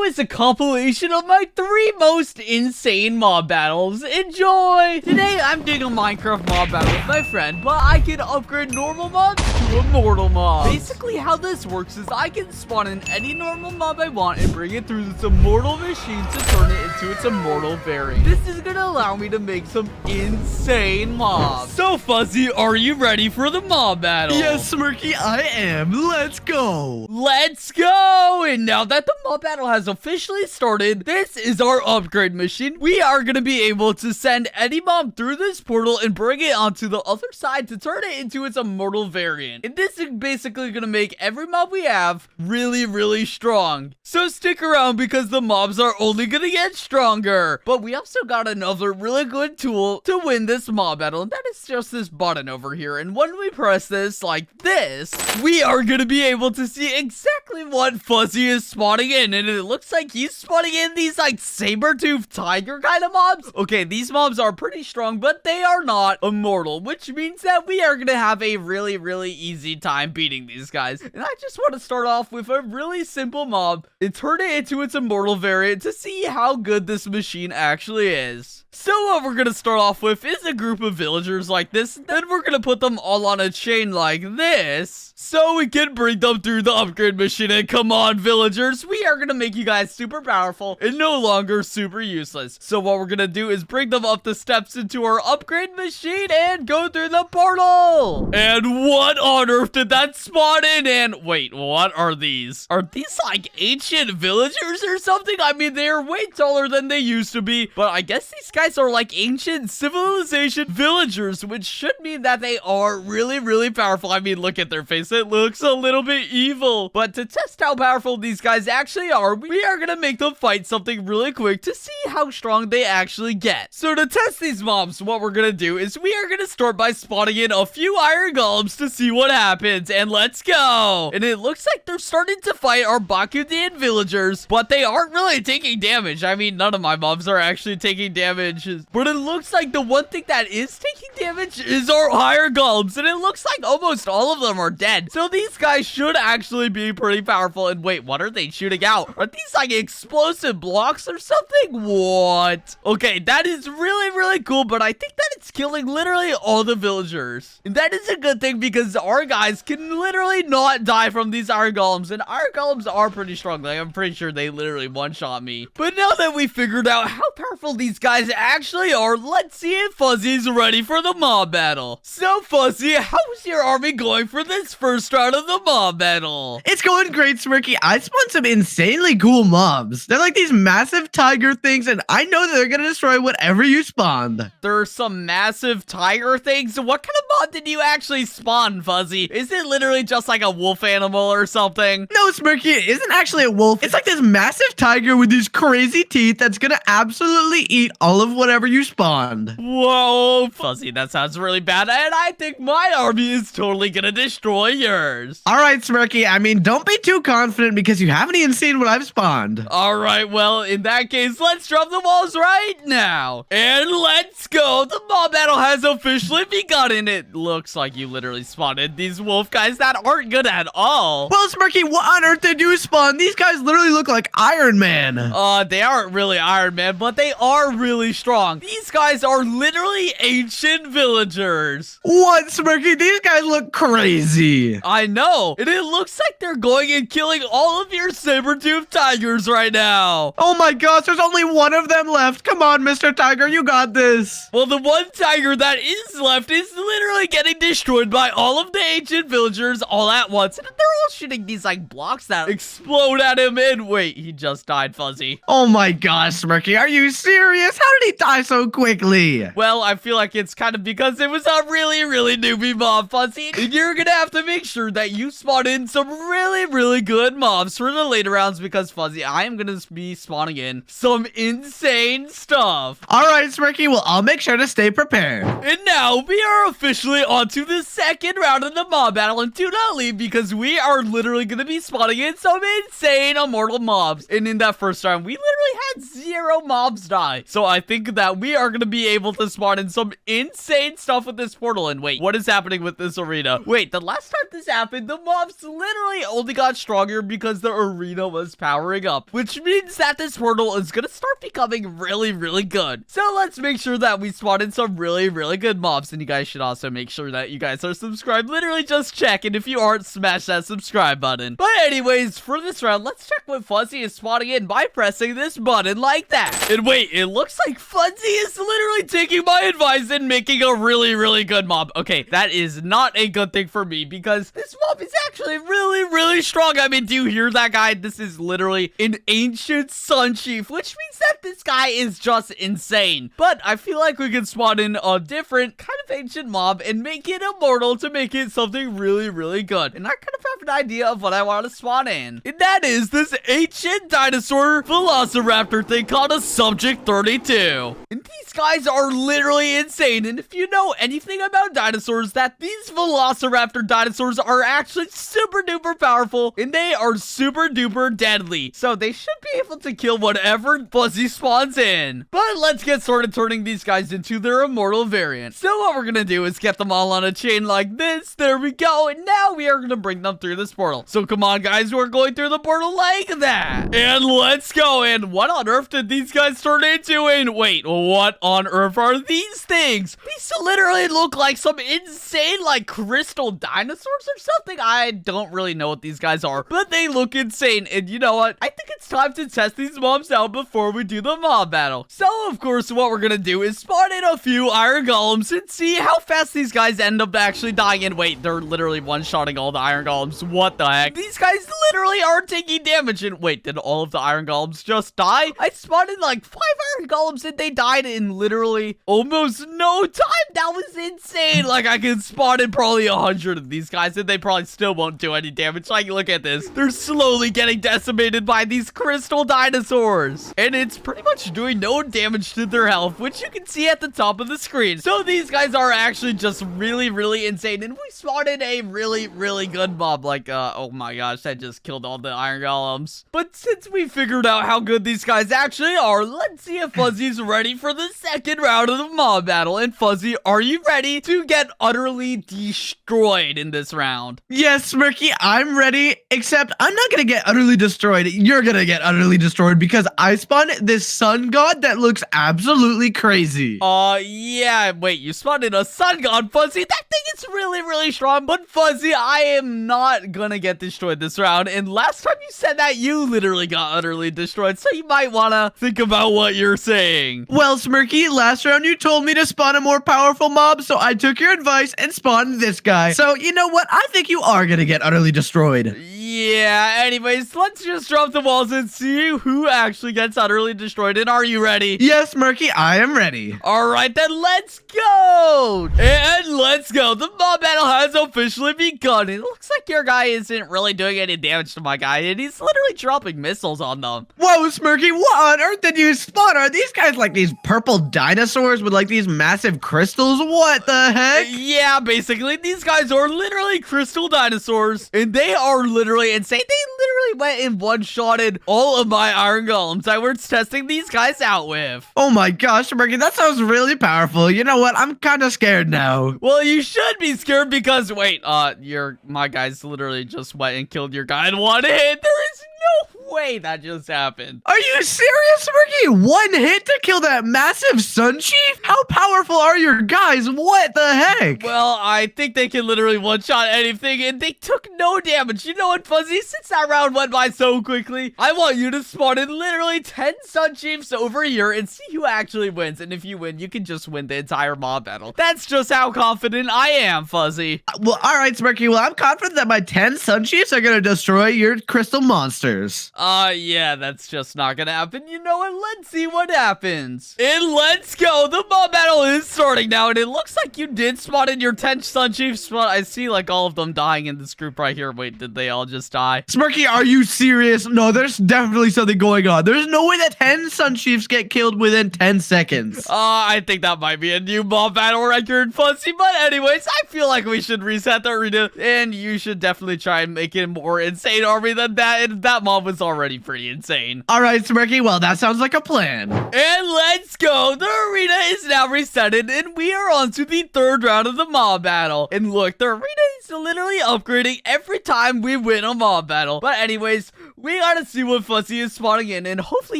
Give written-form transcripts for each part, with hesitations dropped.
is a compilation of my 3 most insane mob battles. Enjoy! Today, I'm doing a Minecraft mob battle with my friend, but I can upgrade normal mobs to immortal mobs. Basically, how this works is I can spawn in any normal mob I want and bring it through this immortal machine to turn it into its immortal variant. This is gonna allow me to make some insane mobs. So, Fuzzy, are you ready for the mob battle? Yes, Smirky, I am. Let's go. Let's go! And now that the mob battle has officially started, this is our upgrade machine. We are going to be able to send any mob through this portal and bring it onto the other side to turn it into its immortal variant. And this is basically going to make every mob we have really, really strong. So stick around because the mobs are only going to get stronger. But we also got another really good tool to win this mob battle, and that is just this button over here. And when we press this like this, we are going to be able to see exactly what Fuzzy is spawning in, and it looks like he's spawning in these like saber-toothed tiger kind of mobs. Okay, these mobs are pretty strong, but they are not immortal, which means that we are gonna have a really, really easy time beating these guys. And I just want to start off with a really simple mob and turn it into its immortal variant to see how good this machine actually is. So what we're gonna start off with is a group of villagers like this, then we're gonna put them all on a chain like this, so we can bring them through the upgrade machine. And come on, villagers, we are gonna make you guys super powerful and no longer super useless. So what we're gonna do is bring them up the steps into our upgrade machine and go through the portal. And what on earth did that spawn in? And wait, what are these? Are these like ancient villagers or something? I mean, they are way taller than they used to be, but I guess these guys are like ancient civilization villagers, which should mean that they are really, really powerful. I mean, look at their face. It looks a little bit evil. But to test how powerful these guys actually are, we are gonna make them fight something really quick to see how strong they actually get. So to test these mobs, what we're gonna do is we are gonna start by spawning in a few iron golems to see what happens. And let's go. And it looks like they're starting to fight our Bakudan villagers, but they aren't really taking damage. I mean, none of my mobs are actually taking damage. But it looks like the one thing that is taking damage is our higher golems, and it looks like almost all of them are dead. So these guys should actually be pretty powerful. And wait, what are they shooting out? Are these like explosive blocks or something? What? Okay, that is really, really cool, but I think that it's killing literally all the villagers. And that is a good thing because our guys can literally not die from these iron golems, and iron golems are pretty strong. Like, I'm pretty sure they literally one-shot me. But now that we figured out how powerful these guys actually are, let's see if Fuzzy's ready for the mob battle. So Fuzzy, how's your army going for this first round of the mob battle? It's going great, Smirky. I spawned some insanely cool mobs. They're like these massive tiger things, and I know that they're gonna destroy whatever you spawned. There are some massive tiger things. What kind of mob did you actually spawn, Fuzzy? Is it literally just like a wolf animal or something? No, Smirky, it isn't actually a wolf. It's like this massive tiger with these crazy teeth that's gonna absolutely eat all of whatever you spawned. Whoa, Fuzzy, that sounds really bad, and I think my army is totally gonna destroy yours. All right, Smirky, I mean, don't be too confident because you haven't even seen what I've spawned. All right, well, in that case, let's drop the walls right now. And let's go. The mob battle has officially begun, and it looks like you literally spotted these wolf guys that aren't good at all. Well, Smirky, what on earth did you spawn? These guys literally look like Iron Man. They aren't really Iron Man, but they are really strong. These guys are literally ancient villagers. What, Smirky? These guys look crazy. I know. And it looks like they're going and killing all of your saber-toothed tigers right now. Oh my gosh, there's only one of them left. Come on, Mr. Tiger, you got this. Well, the one tiger that is left is literally getting destroyed by all of the ancient villagers all at once. And they're all shooting these like blocks that explode at him. And wait, he just died, Fuzzy. Oh my gosh, Smirky, are you serious? How did he die so quickly? Well, I feel like it's kind of because it was a really, really newbie mob, Fuzzy. And you're gonna have to make sure that you spawn in some really, really good mobs for the later rounds because, Fuzzy, I am gonna be spawning in some insane stuff. All right, Smirky, well, I'll make sure to stay prepared. And now we are officially on to the second round of the mob battle, and do not leave because we are literally gonna be spawning in some insane immortal mobs. And in that first round, we literally had had 0 mobs die. So I think that we are going to be able to spawn in some insane stuff with this portal. And wait, what is happening with this arena? Wait, the last time this happened, the mobs literally only got stronger because the arena was powering up, which means that this portal is going to start becoming really, really good. So let's make sure that we spawn in some really, really good mobs. And you guys should also make sure that you guys are subscribed. Literally just check. And if you aren't, smash that subscribe button. But anyways, for this round, let's check what Fuzzy is spawning in by pressing this button like that. And wait, it looks like Fuzzy is literally taking my advice and making a really, really good mob. Okay, that is not a good thing for me because this mob is actually really, really strong. I mean, do you hear that, guy? This is literally an ancient sun chief, which means that this guy is just insane. But I feel like we can spawn in a different kind of ancient mob and make it immortal to make it something really, really good. And I kind of have an idea of what I want to spawn in. And that is this ancient dinosaur velociraptor thing called a Subject 32. And these guys are literally insane. And if you know anything about dinosaurs, that these velociraptor dinosaurs are actually super duper powerful and they are super duper deadly. So they should be able to kill whatever Fuzzy spawns in. But let's get started turning these guys into their immortal variant. So what we're gonna do is get them all on a chain like this. There we go. And now we are gonna bring them through this portal. So come on, guys, we're going through the portal like that. And let's go. And what on earth did these guys turn into? And wait, what on earth are these things? These literally look like some insane, like, crystal dinosaurs or something. I don't really know what these guys are, but they look insane. And you know what? I think it's time to test these mobs out before we do the mob battle. So, of course, what we're gonna do is spawn in a few iron golems and see how fast these guys end up actually dying. And wait, they're literally one-shotting all the iron golems. What the heck? These guys literally aren't taking damage. And wait, did all of the iron golems just die? I spawned in like 5 iron golems and they died in literally almost no time. That was insane. Like, I can spawn in probably 100 of these guys and they probably still won't do any damage. Like, look at this. They're slowly getting decimated by these crystal dinosaurs. And it's pretty much doing no damage to their health, which you can see at the top of the screen. So these guys are actually just really, really insane. And we spawned in a really, really good mob. Like, oh my gosh, I just killed all the iron golems. But since we figured out how good these guys actually are, let's see if Fuzzy's ready for the second round of the mob battle. And Fuzzy, are you ready to get utterly destroyed in this round? Yes, Smirky, I'm ready, except I'm not gonna get utterly destroyed. You're gonna get utterly destroyed because I spawned this sun god that looks absolutely crazy. Yeah, wait, you spawned in a sun god, Fuzzy. That thing is really, really strong. But Fuzzy, I am not gonna get destroyed this round. And last time you said that, you literally got utterly destroyed. So you might wanna think about what you're saying. Well, Smirky, last round you told me to spawn a more powerful mob, so I took your advice and spawned this guy. So, you know what? I think you are gonna get utterly destroyed. Yeah, anyways, let's just drop the walls and see who actually gets utterly destroyed. And are you ready? Yes, Smirky, I am ready. All right, then let's go. And let's go. The mob battle has officially begun. It looks like your guy isn't really doing any damage to my guy, and he's literally dropping missiles on them. Whoa, Smirky, what on earth did you spawn? Are these guys like these purple dinosaurs with like these massive crystals? What the heck? Yeah, basically, these guys are literally crystal dinosaurs, and they are literally insane. They literally went and one-shotted all of my iron golems I was testing these guys out with. Oh my gosh, Smirky, that sounds really powerful. You know what? I'm kind of scared now. Well, you should be scared because, wait, my guys literally just went and killed your guy in one hit. There is no way that just happened. Are you serious, Smirky? One hit to kill that massive sun chief? How powerful are your guys? What the heck? Well, I think they can literally one-shot anything, and they took no damage. You know what, Fuzzy? Since that round went by so quickly, I want you to spawn in literally 10 sun chiefs over here and see who actually wins. And if you win, you can just win the entire mob battle. That's just how confident I am, Fuzzy. Well, all right, Smirky. Well, I'm confident that my 10 sun chiefs are going to destroy your crystal monsters. Yeah, that's just not gonna happen. You know what? Let's see what happens. And let's go. The mob battle is starting now, and it looks like you did spawn in your 10 sun chiefs, but I see like all of them dying in this group right here. Wait, did they all just die? Smirky, are you serious? No, there's definitely something going on. There's no way that 10 sun chiefs get killed within 10 seconds. I think that might be a new mob battle record, Fuzzy. But anyways, I feel like we should reset the arena, and you should definitely try and make it a more insane army than that. And that mob was already pretty insane. All right, Smirky. Well, that sounds like a plan. And let's go. The arena is now resetted, and we are on to the third round of the mob battle. And look, the arena is literally upgrading every time we win a mob battle. But anyways, we gotta see what Fuzzy is spawning in, and hopefully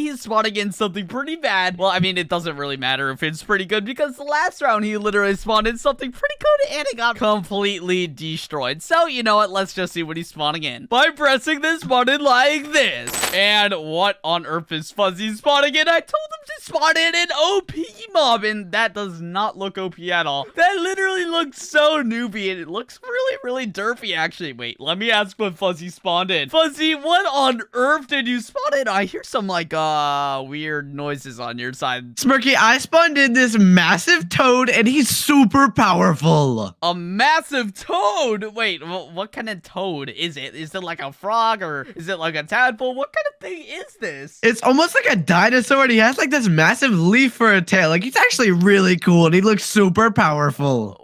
he's spawning in something pretty bad. Well, I mean, it doesn't really matter if it's pretty good, because the last round he literally spawned in something pretty good, and it got completely destroyed. So, you know what? Let's just see what he's spawning in by pressing this button like this. And what on earth is Fuzzy spawning in? I told him to spawn in an OP mob, and that does not look OP at all. That literally looks so newbie, and it looks really derpy, actually. Wait, let me ask what Fuzzy spawned in. Fuzzy, what on earth did you spawn in? I hear some, like, weird noises on your side. Smirky, I spawned in this massive toad, and he's super powerful. A massive toad? Wait, what kind of toad is it? Is it like a frog, or is it like a tadpole? What kind of thing is this? It's almost like a dinosaur, and he has like this massive leaf for a tail. Like, he's actually really cool, and he looks super powerful.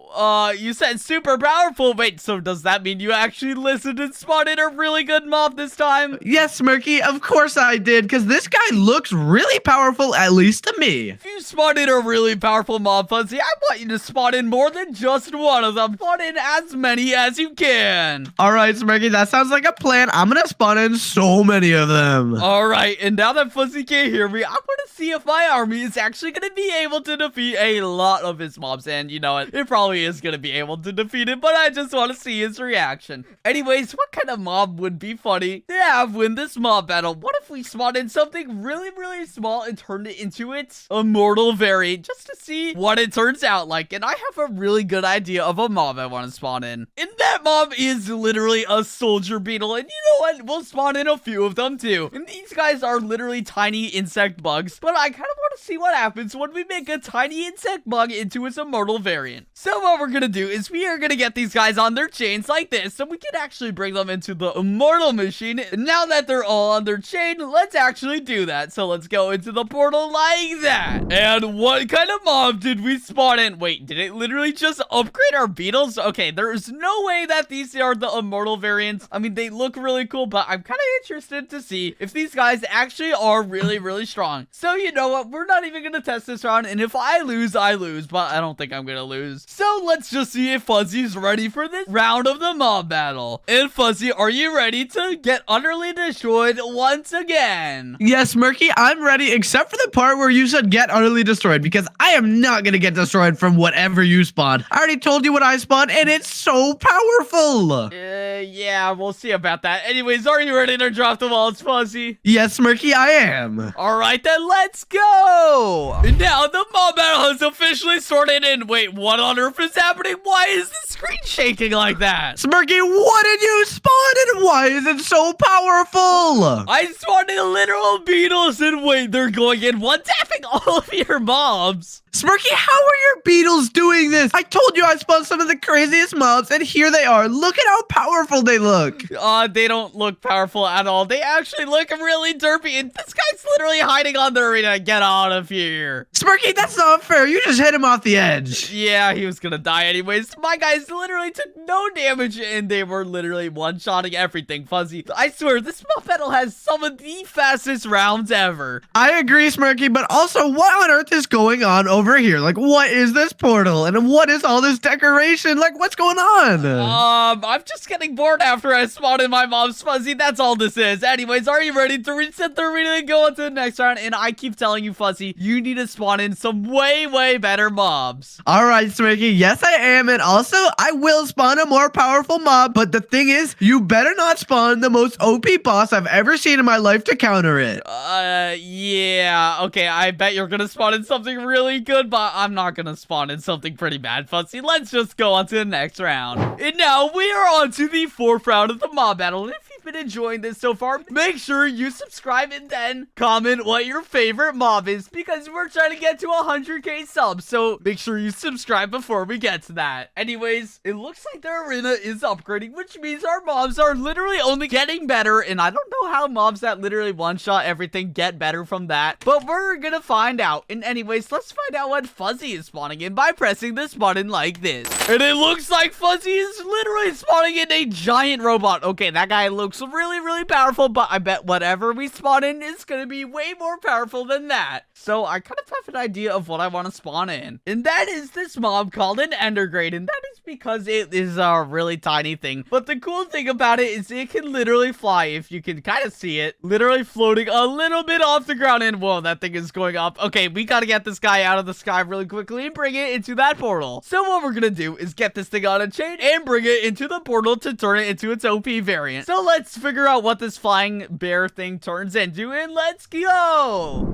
You said super powerful. Wait, so does that mean you actually listened and spawned in a really good mob this time? Yes, Smirky, of course I did, because this guy looks really powerful, at least to me. If you spawn in a really powerful mob, Fuzzy, I want you to spawn in more than just one of them. Spawn in as many as you can. All right, Smirky, that sounds like a plan. I'm gonna spawn in so many of them. All right, and now that Fuzzy can't hear me, I'm gonna see if my army is actually gonna be able to defeat a lot of his mobs. And you know what? It probably is gonna be able to defeat it, but I just want to see his reaction. Anyways, what kind of mob would be funny to have win this mob battle? What if we spawned in something really small and turned it into its immortal variant, just to see what it turns out like? And I have a really good idea of a mob I want to spawn in. And that mob is literally a soldier beetle. And you know what? We'll spawn in a few of them too. And these guys are literally tiny insect bugs, but I kind of want to see what happens when we make a tiny insect bug into its immortal variant. So what we're gonna do is we are gonna get these guys on their chains like this, so we can actually bring them into the immortal machine. And now that they're all on their chain, let's actually do that. So let's go into the portal like that. And what kind of mob did we spawn in? Wait, did it literally just upgrade our beetles? Okay, there's no way that these are the immortal variants. I mean, they look really cool, but I'm kind of interested to see if these guys actually are really strong. So you know what? We're not even gonna test this round, and if I lose, I lose, but I don't think I'm gonna lose. So let's just see if Fuzzy's ready for this round of the mob battle. And Fuzzy, are you ready to get utterly destroyed once again? Yes, Smirky, I'm ready, except for the part where you said get utterly destroyed, because I am not gonna get destroyed from whatever you spawned. I already told you what I spawned, and it's so powerful. Yeah, we'll see about that. Anyways, are you ready to drop the walls, Fuzzy? Yes, Smirky, I am. All right, then let's go. And now the mob battle has officially started. And wait, what on earth is happening? Why is the screen shaking like that? Smirky, what did you spawn, and why is it so powerful? I spawned in literal beetles, and wait, they're going in one-tapping all of your mobs. Smirky, how are your beetles doing this? I told you I spawned some of the craziest mobs, and here they are. Look at how powerful they look. They don't look powerful at all. They actually look really derpy, and this guy's literally hiding on the arena. Get out of here. Smirky, that's not fair. You just hit him off the edge. Yeah, he was gonna die anyways. My guys literally took no damage, and they were literally one-shotting everything, Fuzzy. I swear, this mob battle has some of the fastest rounds ever. I agree, Smirky, but also, what on earth is going on over here? Like, what is this portal? And what is all this decoration? Like, what's going on? I'm just getting bored after I spawned in my mobs, Fuzzy. That's all this is. Anyways, are you ready to reset the arena and go on to the next round? And I keep telling you, Fuzzy, you need to spawn in some way better mobs. All right, Smirky. Yes, I am. And also, I will spawn a more powerful mob. But the thing is, you better not spawn the most OP boss I've ever seen in my life to counter it. Yeah. Okay, I bet you're gonna spawn in something really good, but I'm not gonna spawn in something pretty bad, Fuzzy. Let's just go on to the next round. And now we are on to the fourth round of the mob battle. And if you've been enjoying this so far, make sure you subscribe and then comment what your favorite mob is, because we're trying to get to 100k subs. So make sure you subscribe before we get to that. Anyways, it looks like the arena is upgrading, which means our mobs are literally only getting better. And I don't know how mobs that literally one-shot everything get better from that, but we're gonna find out. And anyways, let's find out what Fuzzy is spawning in by pressing this button like this. And it looks like Fuzzy is literally spawning in a giant robot. Okay, that guy looks looks really, really powerful, but I bet whatever we spawn in is gonna be way more powerful than that. So I kind of have an idea of what I want to spawn in. And that is this mob called an Endergrade. And that is because it is a really tiny thing. But the cool thing about it is it can literally fly, if you can kind of see it. Literally floating a little bit off the ground. And whoa, that thing is going up. Okay, we gotta get this guy out of the sky really quickly and bring it into that portal. So what we're gonna do is get this thing on a chain and bring it into the portal to turn it into its OP variant. So let's figure out what this flying bear thing turns into, and let's go.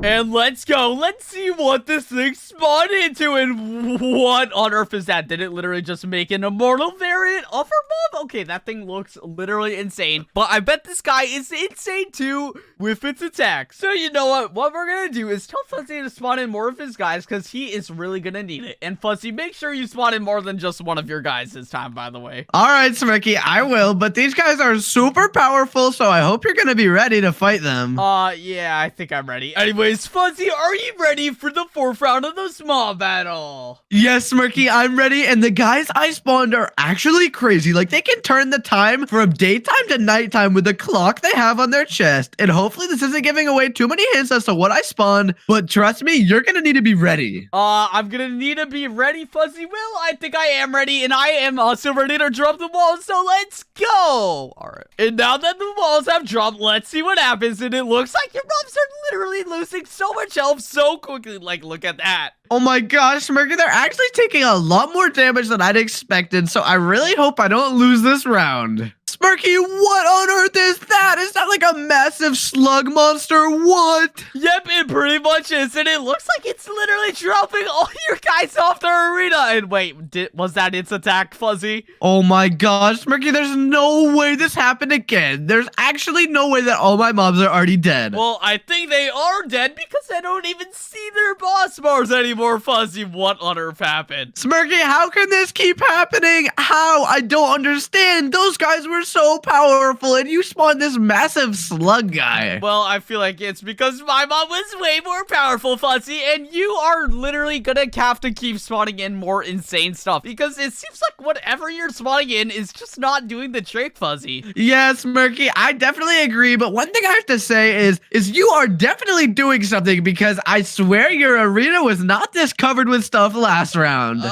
Let's see what this thing spawned into. And what on earth is that? Did it literally just make an immortal variant of our mob? Okay, that thing looks literally insane, but I bet this guy is insane too with its attack. So you know what we're gonna do is tell Fuzzy to spawn in more of his guys, because he is really gonna need it. And Fuzzy, make sure you spawn in more than just one of your guys this time, by the way. All right, Smirky, I will, but these guys are super powerful, so I hope you're gonna be ready to fight them. Yeah, I think I'm ready. Anyways, Fuzzy, are you ready for the 4th round of the small battle? Yes, Smirky, I'm ready, and the guys I spawned are actually crazy. Like, they can turn the time from daytime to nighttime with the clock they have on their chest. And hopefully this isn't giving away too many hints as to what I spawned, but trust me, you're gonna need to be ready. I'm gonna need to be ready, Fuzzy. Well, I think I am ready, and I am also ready to drop the walls, so let's go. All right. And now that the walls have dropped, let's see what happens. And it looks like your mobs are literally losing so much health so quickly. Like, look at that. Oh my gosh, Smirky, they're actually taking a lot more damage than I'd expected, so I really hope I don't lose this round. Smirky, what on earth is that? Is that like a massive slug monster? What? Yep, it pretty much is, and it looks like it's literally dropping all your guys off the arena. And wait, was that its attack, Fuzzy? Oh my gosh, Smirky, there's no way this happened again. There's actually no way that all my mobs are already dead. Well, I think they are dead because I don't even see their boss bars anymore, Fuzzy. What on earth happened? Smirky, how can this keep happening? How? I don't understand. Those guys were so powerful, and you spawned this massive slug guy. Well, I feel like it's because my mom was way more powerful, Fuzzy, and you are literally gonna have to keep spawning in more insane stuff, because it seems like whatever you're spawning in is just not doing the trick, Fuzzy. Yes, Smirky, I definitely agree, but one thing I have to say is you are definitely doing something, because I swear your arena was not this covered with stuff last round.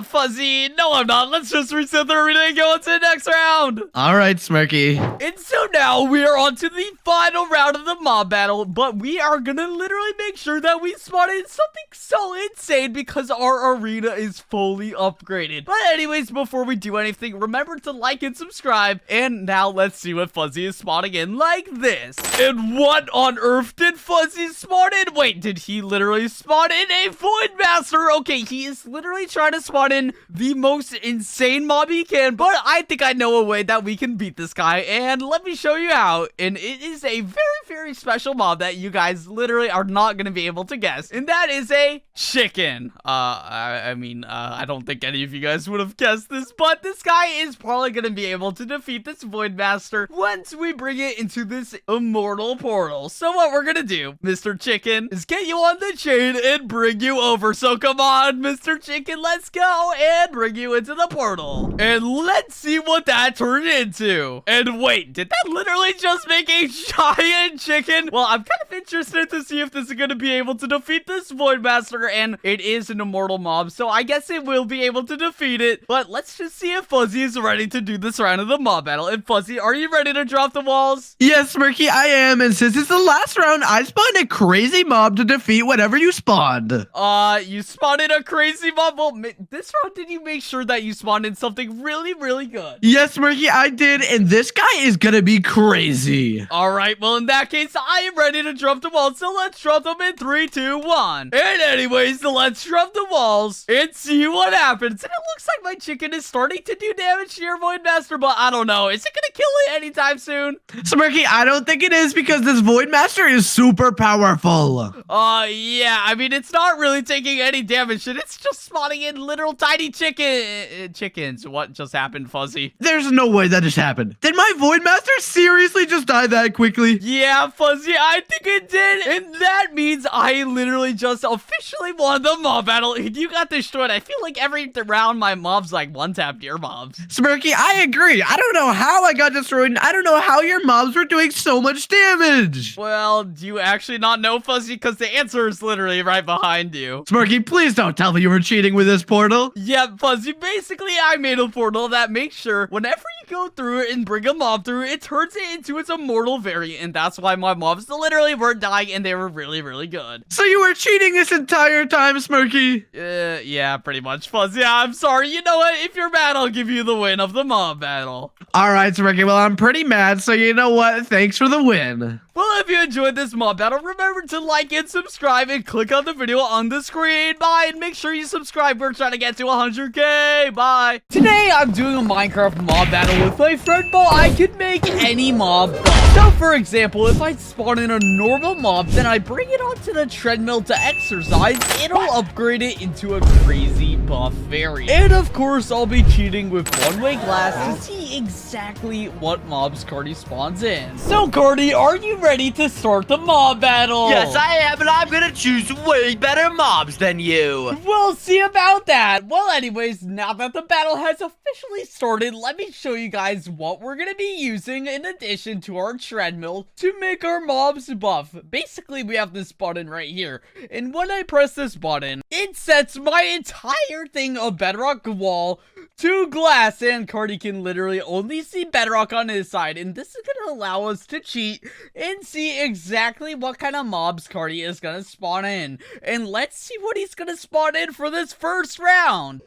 Fuzzy, no, I'm not. Let's just reset the arena and go on to the next round. All right, Smirky. And so now we are on to the final round of the mob battle, but we are gonna literally make sure that we spawn in something so insane because our arena is fully upgraded. But anyways, before we do anything, remember to like and subscribe. And now let's see what Fuzzy is spawning in like this. And what on earth did Fuzzy spawn in? Wait, did he literally spawn in a Void Master? Okay, he is literally trying to spawn in the most insane mob he can, but I think I know a way that we can beat this guy, and let me show you how. And it is a very, very special mob that you guys literally are not going to be able to guess, and that is a chicken. I don't think any of you guys would have guessed this, but this guy is probably going to be able to defeat this Void Master once we bring it into this Immortal portal. So what we're going to do, Mr. Chicken, is get you on the chain and bring you over. So come on, Mr. Chicken, let's go and bring you into the portal. And let's see what that turned into. And wait, did that literally just make a giant chicken? Well, I'm kind of interested to see if this is going to be able to defeat this Void Master, and it is an immortal mob, so I guess it will be able to defeat it. But let's just see if Fuzzy is ready to do this round of the mob battle. And Fuzzy, are you ready to drop the walls? Yes, Smirky, I am, and since it's the last round, I spawned a crazy mob to defeat whatever you spawned. You spawned in a crazy mob? Well, this round, did you make sure that you spawned in something really, really good? Yes, Smirky, I did, and this guy is gonna be crazy. All right, well, in that case, I am ready to drop the walls, so let's drop them in 3, 2, 1. And anyways, let's drop the walls and see what happens. And it looks like my chicken is starting to do damage to your Void Master, but I don't know. Is it gonna kill it anytime soon? Smirky, I don't think it is, because this Void Master is super powerful. Yeah, I mean, it's not really taking any damage, and it's just spawning in literal tiny chickens. What just happened, Fuzzy? There's no way that just happened. Did my Void Master seriously just die that quickly? Yeah, Yeah, Fuzzy, I think it did. And that means I literally just officially won the mob battle. You got destroyed. I feel like every round my mobs like one-tapped your mobs. Smirky, I agree. I don't know how I got destroyed, and I don't know how your mobs were doing so much damage. Well, do you actually not know, Fuzzy? Because the answer is literally right behind you. Smirky, please don't tell me you were cheating with this portal. Yeah, Fuzzy, basically I made a portal that makes sure whenever you go through it and bring a mob through, it turns it into its immortal variant, and that's why my mobs literally weren't dying, and they were really, really good. So you were cheating this entire time, Smirky? Yeah, pretty much, Fuzzy. Yeah, I'm sorry. You know what? If you're mad, I'll give you the win of the mob battle. All right, Smirky, well, I'm pretty mad, so you know what? Thanks for the win. Well, if you enjoyed this mob battle, remember to like and subscribe and click on the video on the screen. Bye, and make sure you subscribe. We're trying to get to 100K. Bye. Today, I'm doing a Minecraft mob battle with my friend, but I could make any mob buff. So, for example, if I spawn in a normal mob, then I bring it onto the treadmill to exercise, it'll upgrade it into a crazy buff variant. And of course, I'll be cheating with one-way glass to see exactly what mobs Cardi spawns in. So, Cardi, are you ready to start the mob battle? Yes, I am, and I'm gonna choose way better mobs than you. We'll see about that. Well, anyways, now that the battle has officially started, let me show you guys what we're gonna be using in addition to our treadmill to make our mobs buff. Basically, we have this button right here, and when I press this button, it sets my entire thing of bedrock wall to glass, and Cardi can literally only see bedrock on his side, and this is gonna allow us to cheat and see exactly what kind of mobs Cardi is gonna spawn in. And let's see what he's gonna spawn in for this first round.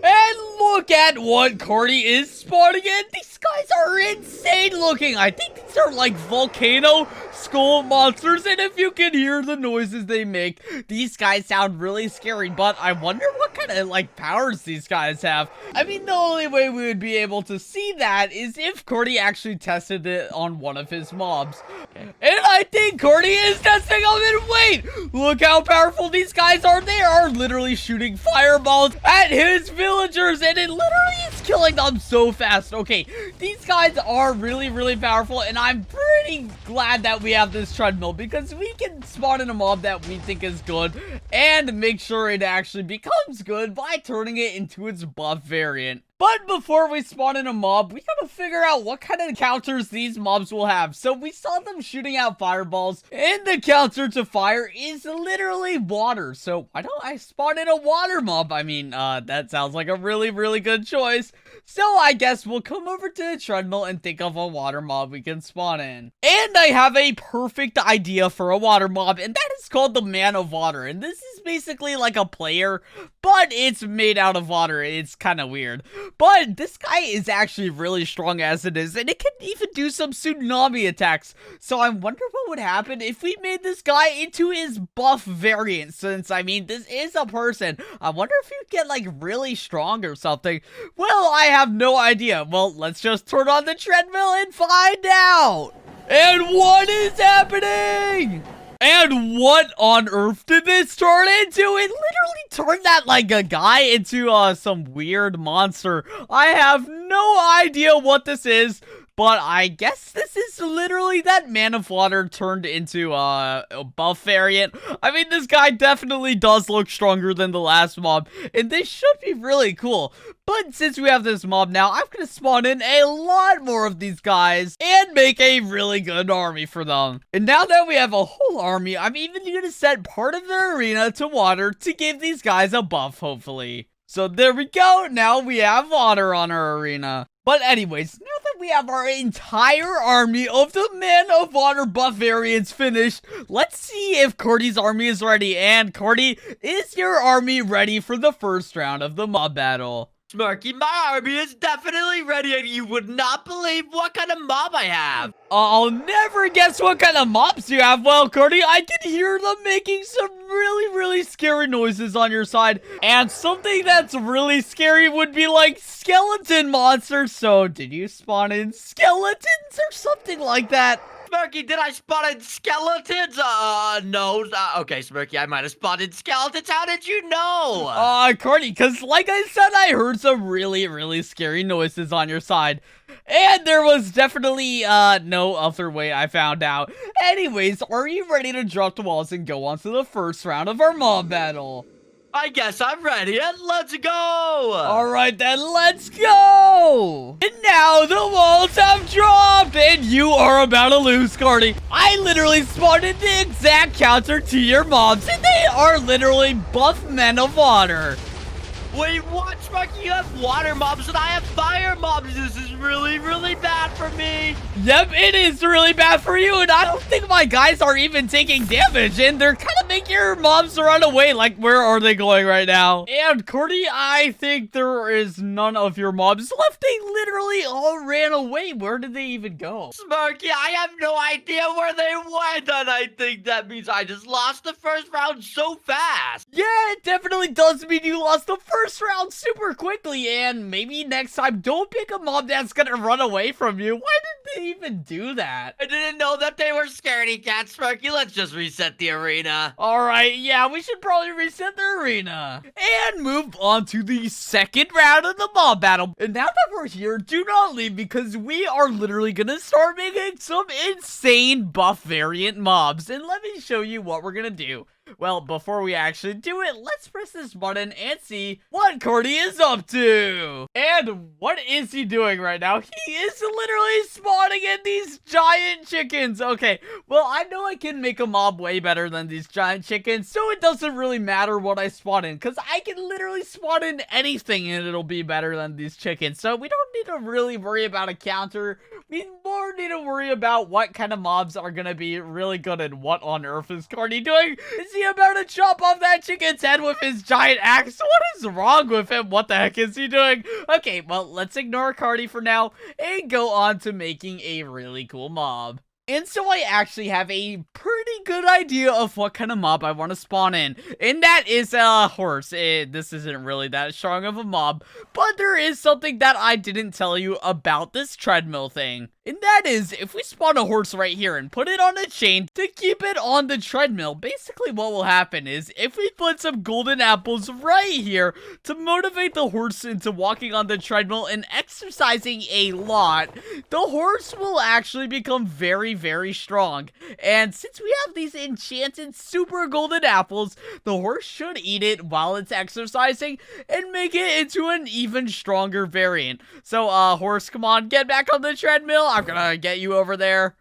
And look at what Cardi is spawning in. These guys are insane looking. I think these are like volcano skull monsters, and if you can hear the noises they make, these guys sound really scary, but I wonder what kind of like powers these guys have. I mean, the only way we would be able to see that is if Cardi actually tested it on one of his mobs. And I think Cardi is testing them, and wait, look how powerful these guys are. They are literally shooting fireballs at his villagers, and it literally is killing them so fast. Okay, these guys are really, really powerful, and I'm pretty glad that we have this treadmill because we can spawn in a mob that we think is good and make sure it actually becomes good by turning it into its buff variant. But before we spawn in a mob, we gotta figure out what kind of counters these mobs will have. So we saw them shooting out fireballs, and the counter to fire is literally water. So why don't I spawn in a water mob? I mean, that sounds like a really, really good choice. So I guess we'll come over to the treadmill and think of a water mob we can spawn in. And I have a perfect idea for a water mob, and that is called the Man of Water. And this is basically like a player, but it's made out of water. It's kind of weird. But this guy is actually really strong as it is, and it can even do some tsunami attacks. So I wonder what would happen if we made this guy into his buff variant, since, I mean, this is a person. I wonder if he'd get, like, really strong or something. Well, I have no idea. Well, let's just turn on the treadmill and find out. And what is happening? And what on earth did this turn into? It literally turned that, like, a guy into, some weird monster. I have no idea what this is, but I guess this is literally that Man of Water turned into, a buff variant. I mean, this guy definitely does look stronger than the last mob, and this should be really cool. But since we have this mob now, I'm gonna spawn in a lot more of these guys and make a really good army for them. And now that we have a whole army, I'm even gonna set part of their arena to water to give these guys a buff, hopefully. So there we go. Now we have water on our arena. But anyways, now that we have our entire army of the Man of Water buff variants finished, let's see if Cardi's army is ready. And Cardi, is your army ready for the first round of the mob battle? Smirky, my army is definitely ready, and you would not believe what kind of mob I have. I'll never guess what kind of mobs you have. Well, Cardi, I can hear them making some really, really scary noises on your side. And something that's really scary would be like skeleton monsters. So, did you spawn in skeletons or something like that? Smirky, did I spotted skeletons? No. Okay, Smirky, I might have spotted skeletons. How did you know? Cardi, because like I said, I heard some really, really scary noises on your side. And there was definitely, no other way I found out. Anyways, are you ready to drop the walls and go on to the first round of our mob battle? I guess I'm ready, and let's go! Alright then, let's go! And now the walls have dropped, and you are about to lose, Cardi. I literally spotted the exact counter to your mobs, and they are literally buff men of water. Wait, what, Smirky? You have water mobs and I have fire mobs. This is really, really bad for me. Yep, it is really bad for you, and I don't think my guys are even taking damage, and they're kind of making your mobs run away. Like, where are they going right now? And, Cordy, I think there is none of your mobs left. They literally all ran away. Where did they even go? Smirky, I have no idea where they went, and I think that means I just lost the first round so fast. Yeah, it definitely does mean you lost the first round super quickly, and maybe next time don't pick a mob that's gonna run away from you. Why did they even do that? I didn't know that they were scaredy cats, Smirky. Let's just reset the arena. Alright, yeah, we should probably reset the arena. And move on to the second round of the mob battle. And now that we're here, do not leave because we are literally gonna start making some insane buff variant mobs. And let me show you what we're gonna do. Well, before we actually do it, let's press this button and see what Cordy is up to. And what is he doing right now? He is literally spawning in these giant chickens. Okay, well, I know I can make a mob way better than these giant chickens, so it doesn't really matter what I spawn in, because I can literally spawn in anything and it'll be better than these chickens. So we don't need to really worry about a counter. We more need to worry about what kind of mobs are going to be really good and what on earth is Cordy doing? Is he about to chop off that chicken's head with his giant axe? What is wrong with him? What the heck is he doing? Okay, well, let's ignore Cardi for now and go on to making a really cool mob. And so I actually have a pretty good idea of what kind of mob I want to spawn in. And that is a horse. This isn't really that strong of a mob. But there is something that I didn't tell you about this treadmill thing. And that is, if we spawn a horse right here and put it on a chain to keep it on the treadmill, basically what will happen is, if we put some golden apples right here to motivate the horse into walking on the treadmill and exercising a lot, the horse will actually become very, very strong. And since we have these enchanted super golden apples, the horse should eat it while it's exercising and make it into an even stronger variant. So, horse, come on, get back on the treadmill. I'm gonna get you over there.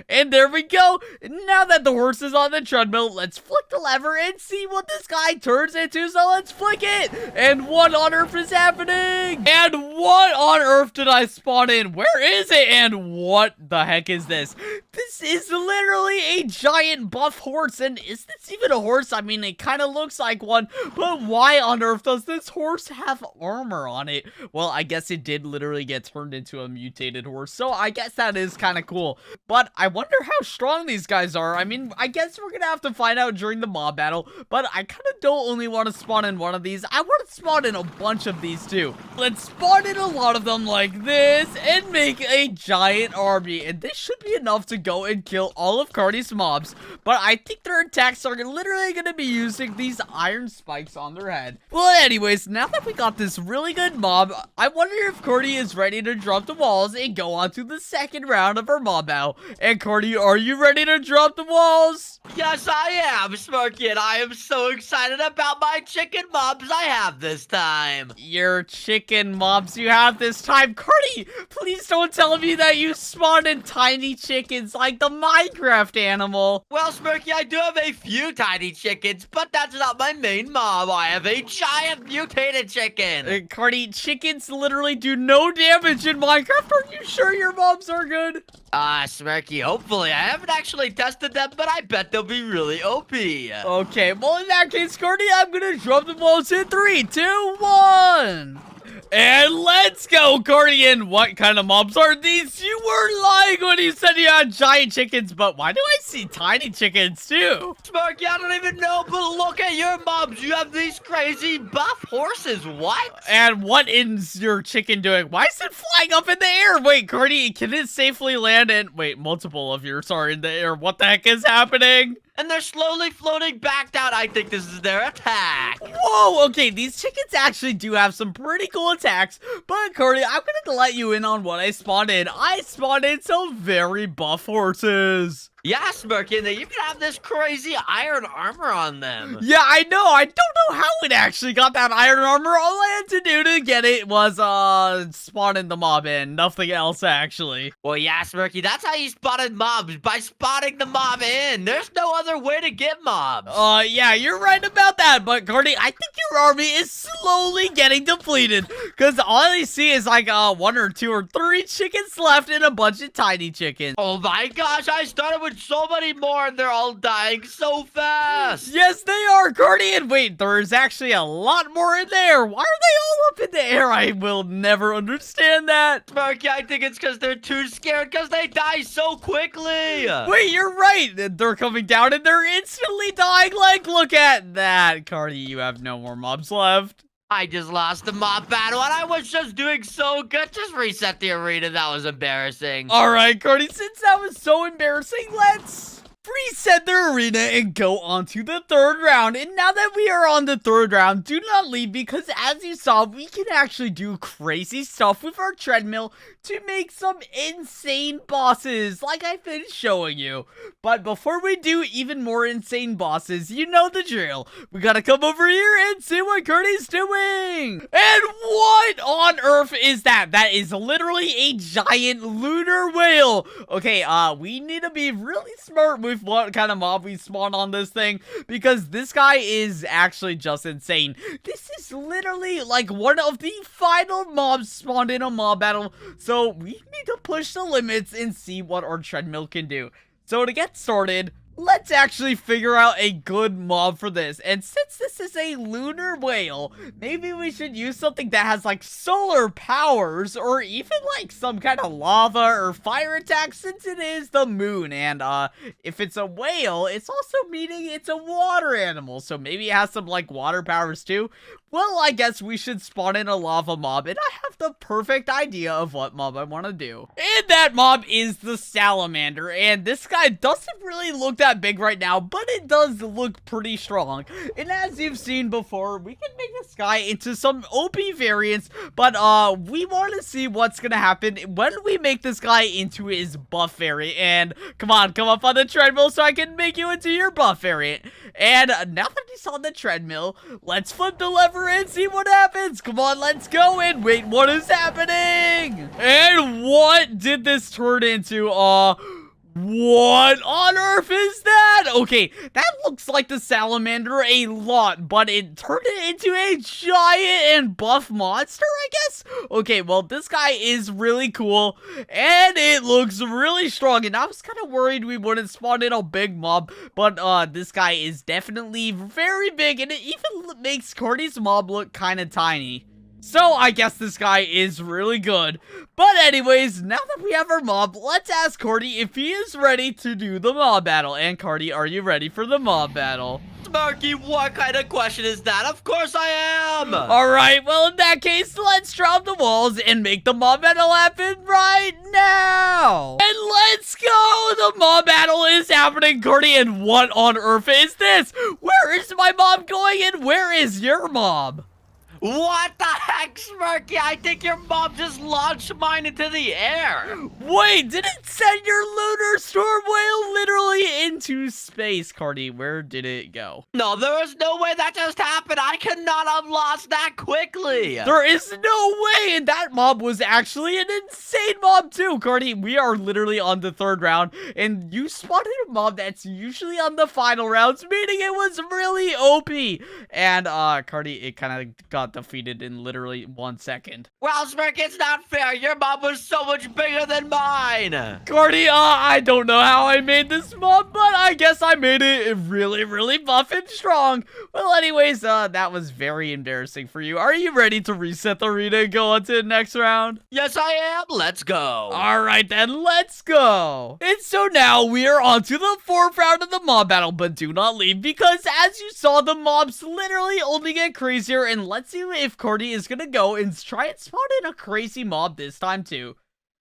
And there we go. Now that the horse is on the treadmill, let's flick the lever and see what this guy turns into. So let's flick it. And what on earth is happening? And what on earth did I spawn in? Where is it? And what the heck is this? This is literally a giant buff horse. And is this even a horse? I mean, it kind of looks like one. But why on earth does this horse have armor on it? Well, I guess it did literally get turned into a mutated horse. So I guess that is kind of cool. But I wonder how strong these guys are. I mean, I guess we're gonna have to find out during the mob battle, but I kind of don't only want to spawn in one of these. I want to spawn in a bunch of these too. Let's spawn in a lot of them like this and make a giant army, and this should be enough to go and kill all of Cardi's mobs. But I think their attacks are literally gonna be using these iron spikes on their head. Well, anyways, now that we got this really good mob, I wonder if Cardi is ready to drop the walls and go on to the second round of our mob battle. And Cardi, are you ready to drop the walls? Yes, I am, Smirky, and I am so excited about my chicken mobs I have this time. Your chicken mobs you have this time. Cardi, please don't tell me that you spawned in tiny chickens like the Minecraft animal. Well, Smirky, I do have a few tiny chickens, but that's not my main mob. I have a giant mutated chicken. Cardi, chickens literally do no damage in Minecraft. Are you sure your mobs are good? Smirky, hopefully. I haven't actually tested them, but I bet they'll be really OP. Okay, well, in that case, Cardi, I'm gonna drop the balls in 3, 2, 1. And let's go, Guardian. What kind of mobs are these? You were lying when you said you had giant chickens, but why do I see tiny chickens too? Smirky, I don't even know, but look at your mobs. You have these crazy buff horses. What? And what is your chicken doing? Why is it flying up in the air? Wait, Guardian, can it safely land in... Wait, multiple of yours are in the air. What the heck is happening? And they're slowly floating back down. I think this is their attack. Whoa, okay, these chickens actually do have some pretty cool attacks, but Cody, I'm gonna let you in on what I spawned in. I spawned in some very buff horses. Yeah, Smirky, and they even have this crazy iron armor on them. Yeah, I know. I don't know how it actually got that iron armor. All I had to do to get it was spawn in the mob in. Nothing else, actually. Well, yeah, Smirky, that's how you spotted mobs, by spotting the mob in. There's no other way to get mobs. Yeah, you're right about that, but Cardi, I think your army is slowly getting depleted, because all I see is like 1 or 2 or 3 chickens left and a bunch of tiny chickens. Oh my gosh, I started with so many more and they're all dying so fast. Yes, they are, Guardian. Wait, there's actually a lot more in there. Why are they all up in the air? I will never understand that. Smirky, I think it's because they're too scared because they die so quickly. Wait, you're right. They're coming down and they're instantly dying. Like, look at that. Cardi, you have no more mobs left. I just lost the mob battle and I was just doing so good. Just reset the arena. That was embarrassing. All right, Cardi, since that was so embarrassing, let's reset the arena and go on to the 3rd round. And now that we are on the 3rd round, do not leave, because as you saw, we can actually do crazy stuff with our treadmill to make some insane bosses, like I've been showing you. But before we do even more insane bosses, you know the drill. We gotta come over here and see what Curdy's doing. And what on earth is that? That is literally a giant lunar whale. Okay, we need to be really smart with what kind of mob we spawn on this thing, because this guy is actually just insane. This is literally like one of the final mobs spawned in a mob battle, so we need to push the limits and see what our treadmill can do. So to get started, let's actually figure out a good mob for this. And since this is a lunar whale, maybe we should use something that has like solar powers, or even like some kind of lava or fire attack, since it is the moon. And if it's a whale, it's also meaning it's a water animal, so maybe it has some like water powers too. Well, I guess we should spawn in a lava mob, and I have the perfect idea of what mob I want to do. And that mob is the salamander, and this guy doesn't really look that big right now, but it does look pretty strong. And as you've seen before, we can make this guy into some OP variants, but we want to see what's gonna happen when we make this guy into his buff variant. And come on, come up on the treadmill so I can make you into your buff variant. And now that he's on the treadmill, let's flip the lever and see what happens. Come on, let's go in. Wait, what is happening? And what did this turn into? What on earth is that? Okay, that looks like the salamander a lot, but it turned it into a giant and buff monster, I guess? Okay, well, this guy is really cool, and it looks really strong, and I was kind of worried we wouldn't spawn in a big mob, but this guy is definitely very big, and it even makes Cordy's mob look kind of tiny. So I guess this guy is really good. But anyways, now that we have our mob, let's ask Cardi if he is ready to do the mob battle. And Cardi, are you ready for the mob battle? Smirky, what kind of question is that? Of course I am! Alright, well in that case, let's drop the walls and make the mob battle happen right now! And let's go! The mob battle is happening, Cardi, and what on earth is this? Where is my mob going and where is your mob? What the heck, Smirky? I think your mob just launched mine into the air. Wait, did it send your lunar storm whale literally into space, Cardi? Where did it go? No, there is no way that just happened. I could not have lost that quickly. There is no way, and that mob was actually an insane mob too, Cardi. We are literally on the 3rd round, and you spotted a mob that's usually on the final rounds, meaning it was really OP. And, Cardi, it kind of got defeated in literally 1 second. Well, Smirky, it's not fair. Your mob was so much bigger than mine. Cordy, I don't know how I made this mob, but I guess I made it really, really buff and strong. Well, anyways, that was very embarrassing for you. Are you ready to reset the arena and go on to the next round? Yes, I am. Let's go. All right, then, let's go. And so now we are on to the 4th round of the mob battle, but do not leave because as you saw, the mobs literally only get crazier. And let's see if Cordy is going to go and try and spawn in a crazy mob this time too.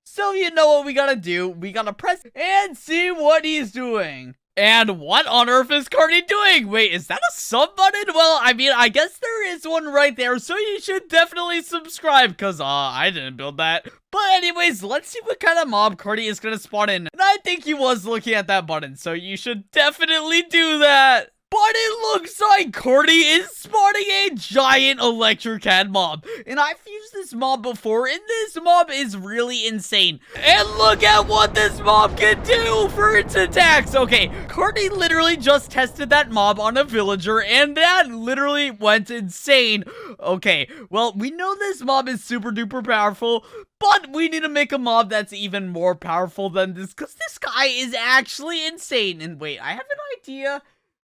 So you know what we gotta do. We gotta press and see what he's doing. And what on earth is Cordy doing? Wait, is that a sub button? Well, I mean, I guess there is one right there, so you should definitely subscribe, because, I didn't build that. But anyways, let's see what kind of mob Cordy is gonna spawn in. And I think he was looking at that button, so you should definitely do that. But it looks like Cordy is spawning a giant electric mob. And I've used this mob before, and this mob is really insane. And look at what this mob can do for its attacks. Okay, Cordy literally just tested that mob on a villager, and that literally went insane. Okay, well, we know this mob is super duper powerful, but we need to make a mob that's even more powerful than this, because this guy is actually insane. And wait, I have an idea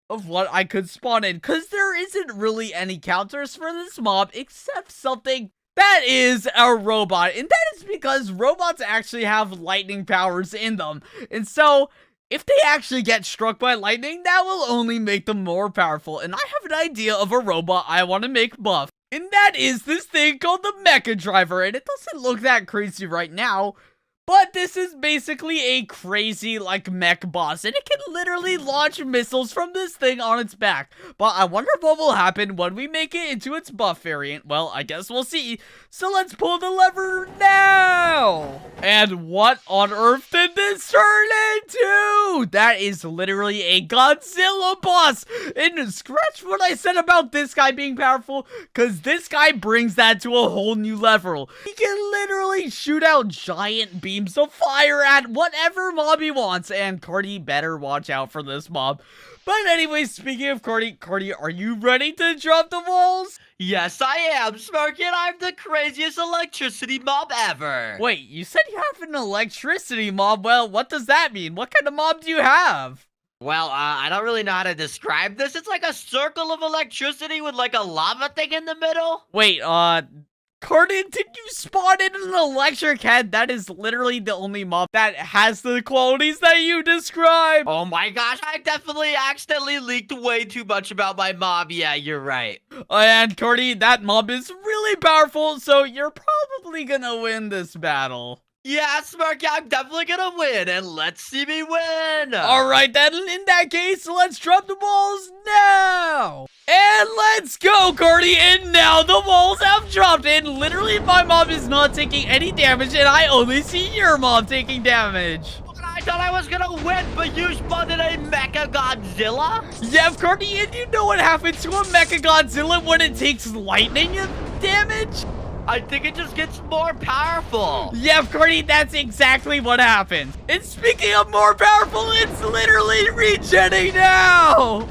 of what I could spawn in, because there isn't really any counters for this mob except something that is a robot, and that is because robots actually have lightning powers in them, and so if they actually get struck by lightning, that will only make them more powerful. And I have an idea of a robot I want to make buff, and that is this thing called the Mecha Driver. And it doesn't look that crazy right now, but this is basically a crazy, like, mech boss, and it can literally launch missiles from this thing on its back. But I wonder what will happen when we make it into its buff variant. Well, I guess we'll see. So let's pull the lever now. And what on earth did this turn into? That is literally a Godzilla boss. And scratch what I said about this guy being powerful, because this guy brings that to a whole new level. He can literally shoot out giant beams of fire at whatever mob he wants, and Cordy better watch out for this mob. But anyways, speaking of Cordy, are you ready to drop the walls? Yes, I am, Smirky, and I'm the craziest electricity mob ever. Wait, you said you have an electricity mob. Well, what does that mean? What kind of mob do you have? Well, I don't really know how to describe this. It's like a circle of electricity with like a lava thing in the middle. Wait, Cordy, did you spawn in an electric head? That is literally the only mob that has the qualities that you described. Oh my gosh, I definitely accidentally leaked way too much about my mob. Yeah, you're right. And Cordy, that mob is really powerful, so you're probably gonna win this battle. Yeah, Smirky, I'm definitely gonna win, and let's see me win! Alright then, in that case, let's drop the walls now! And let's go, Cordy! And now the walls have dropped, and literally my mob is not taking any damage, and I only see your mob taking damage. I thought I was gonna win, but you spawned in a Mecha Godzilla? Yeah, Cordy, and you know what happens to a Mecha Godzilla when it takes lightning damage? I think it just gets more powerful. Yeah, Cordy, that's exactly what happens. And speaking of more powerful, it's literally regenerating now.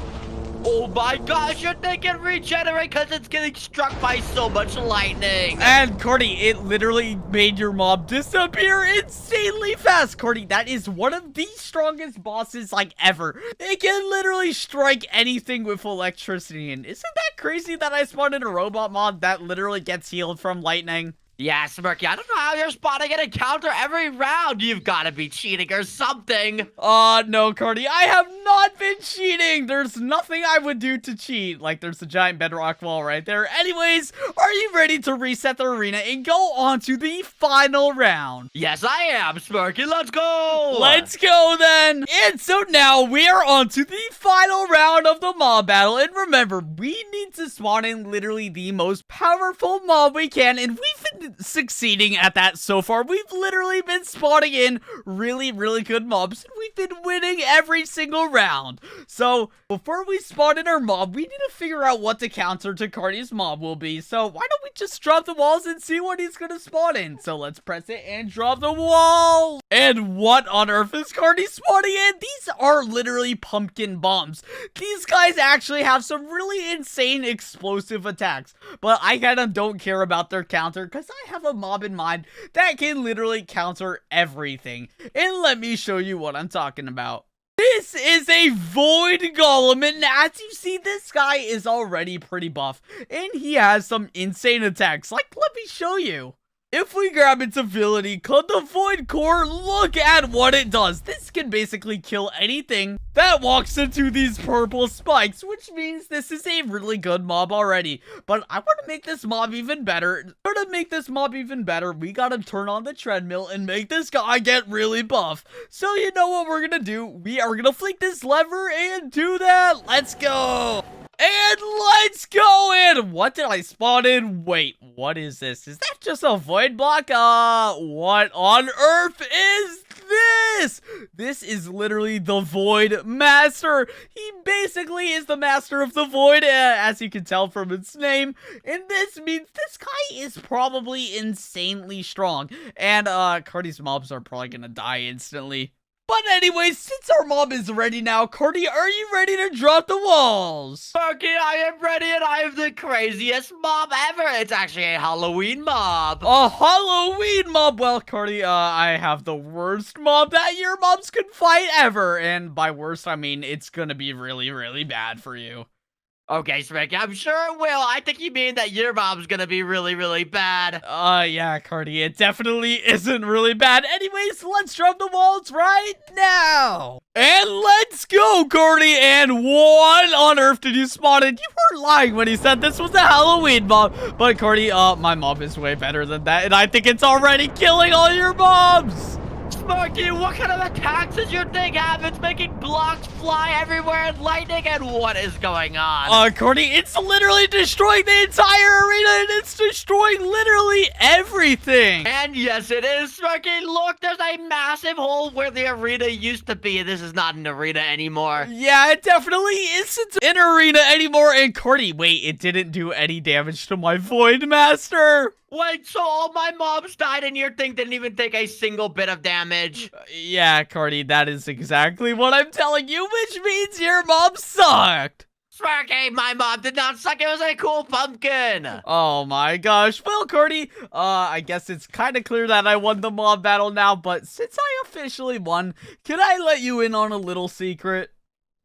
Oh my gosh, you're thinking regenerate because it's getting struck by so much lightning. And Cordy, it literally made your mob disappear insanely fast. Cordy, that is one of the strongest bosses like ever. It can literally strike anything with electricity. And isn't that crazy that I spawned in a robot mob that literally gets healed from lightning? Yeah, Smirky, I don't know how you're spawning an encounter every round. You've got to be cheating or something. No, Cordy, I have not been cheating. There's nothing I would do to cheat. Like, there's a giant bedrock wall right there. Anyways, are you ready to reset the arena and go on to the final round? Yes, I am, Smirky. Let's go. Let's go, then. And so now we are on to the final round of the mob battle. And remember, we need to spawn in literally the most powerful mob we can. And we've been succeeding at that so far. We've literally been spawning in really, really good mobs, and we've been winning every single round. So before we spawn in our mob, we need to figure out what the counter to Cordy's mob will be. So why don't we just drop the walls and see what he's gonna spawn in? So let's press it and drop the walls. And what on earth is Cardi spawning in? These are literally pumpkin bombs. These guys actually have some really insane explosive attacks, but I kind of don't care about their counter because I have a mob in mind that can literally counter everything. And let me show you what I'm talking about. This is a void golem, and as you see, this guy is already pretty buff, and he has some insane attacks. Like, let me show you. If we grab its ability called the Void Core, look at what it does. This can basically kill anything that walks into these purple spikes, which means this is a really good mob already. But I want to make this mob even better. To make this mob even better, we gotta turn on the treadmill and make this guy get really buff. So you know what we're gonna do? We are gonna flick this lever and do that. Let's go. And let's go in! What did I spawn in? Wait, what is this? Is that just a void block? What on earth is this? This is literally the Void Master. He basically is the master of the void, as you can tell from its name. And this means this guy is probably insanely strong. And, Cardi's mobs are probably gonna die instantly. But anyways, since our mob is ready now, Cardi, are you ready to drop the walls? Smirky, I am ready, and I have the craziest mob ever. It's actually a Halloween mob. A Halloween mob? Well, Cardi, I have the worst mob that your mobs could fight ever. And by worst, I mean it's gonna be really, really bad for you. Okay, Smirky, I'm sure it will. I think you mean that your mob's gonna be really, really bad. Yeah, Cardi, it definitely isn't really bad. Anyways, let's drop the walls right now. And let's go, Cardi. And what on earth did you spawn in? You weren't lying when you said this was a Halloween mob. But Cardi, my mob is way better than that. And I think it's already killing all your mobs. Smirky, what kind of attacks does your thing have? It's making blocks fly everywhere and lightning, and what is going on? Cardi, it's literally destroying the entire arena, and it's destroying literally everything. And yes, it is, Smirky. Look, there's a massive hole where the arena used to be. This is not an arena anymore. Yeah, it definitely isn't an arena anymore. And Cardi, wait, it didn't do any damage to my Void Master. Wait, so all my mobs died and your thing didn't even take a single bit of damage? Yeah, Cardi, that is exactly what I'm telling you, which means your mob sucked. Smirky, my mob did not suck. It was a cool pumpkin. Oh my gosh. Well, Cardi, I guess it's kind of clear that I won the mob battle now, but since I officially won, can I let you in on a little secret?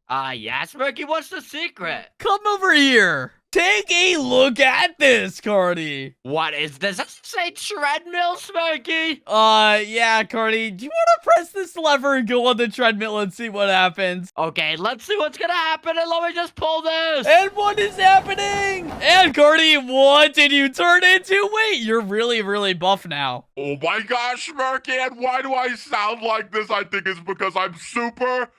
Yeah, Smirky, what's the secret? Come over here. Take a look at this, Cardi. What is this? Does it say treadmill, Smirky? Yeah, Cardi. Do you want to press this lever and go on the treadmill and see what happens? Okay, let's see what's gonna happen, and let me just pull this. And what is happening? And Cardi, what did you turn into? Wait, you're really, really buff now. Oh my gosh, Smirky, and why do I sound like this? I think it's because I'm super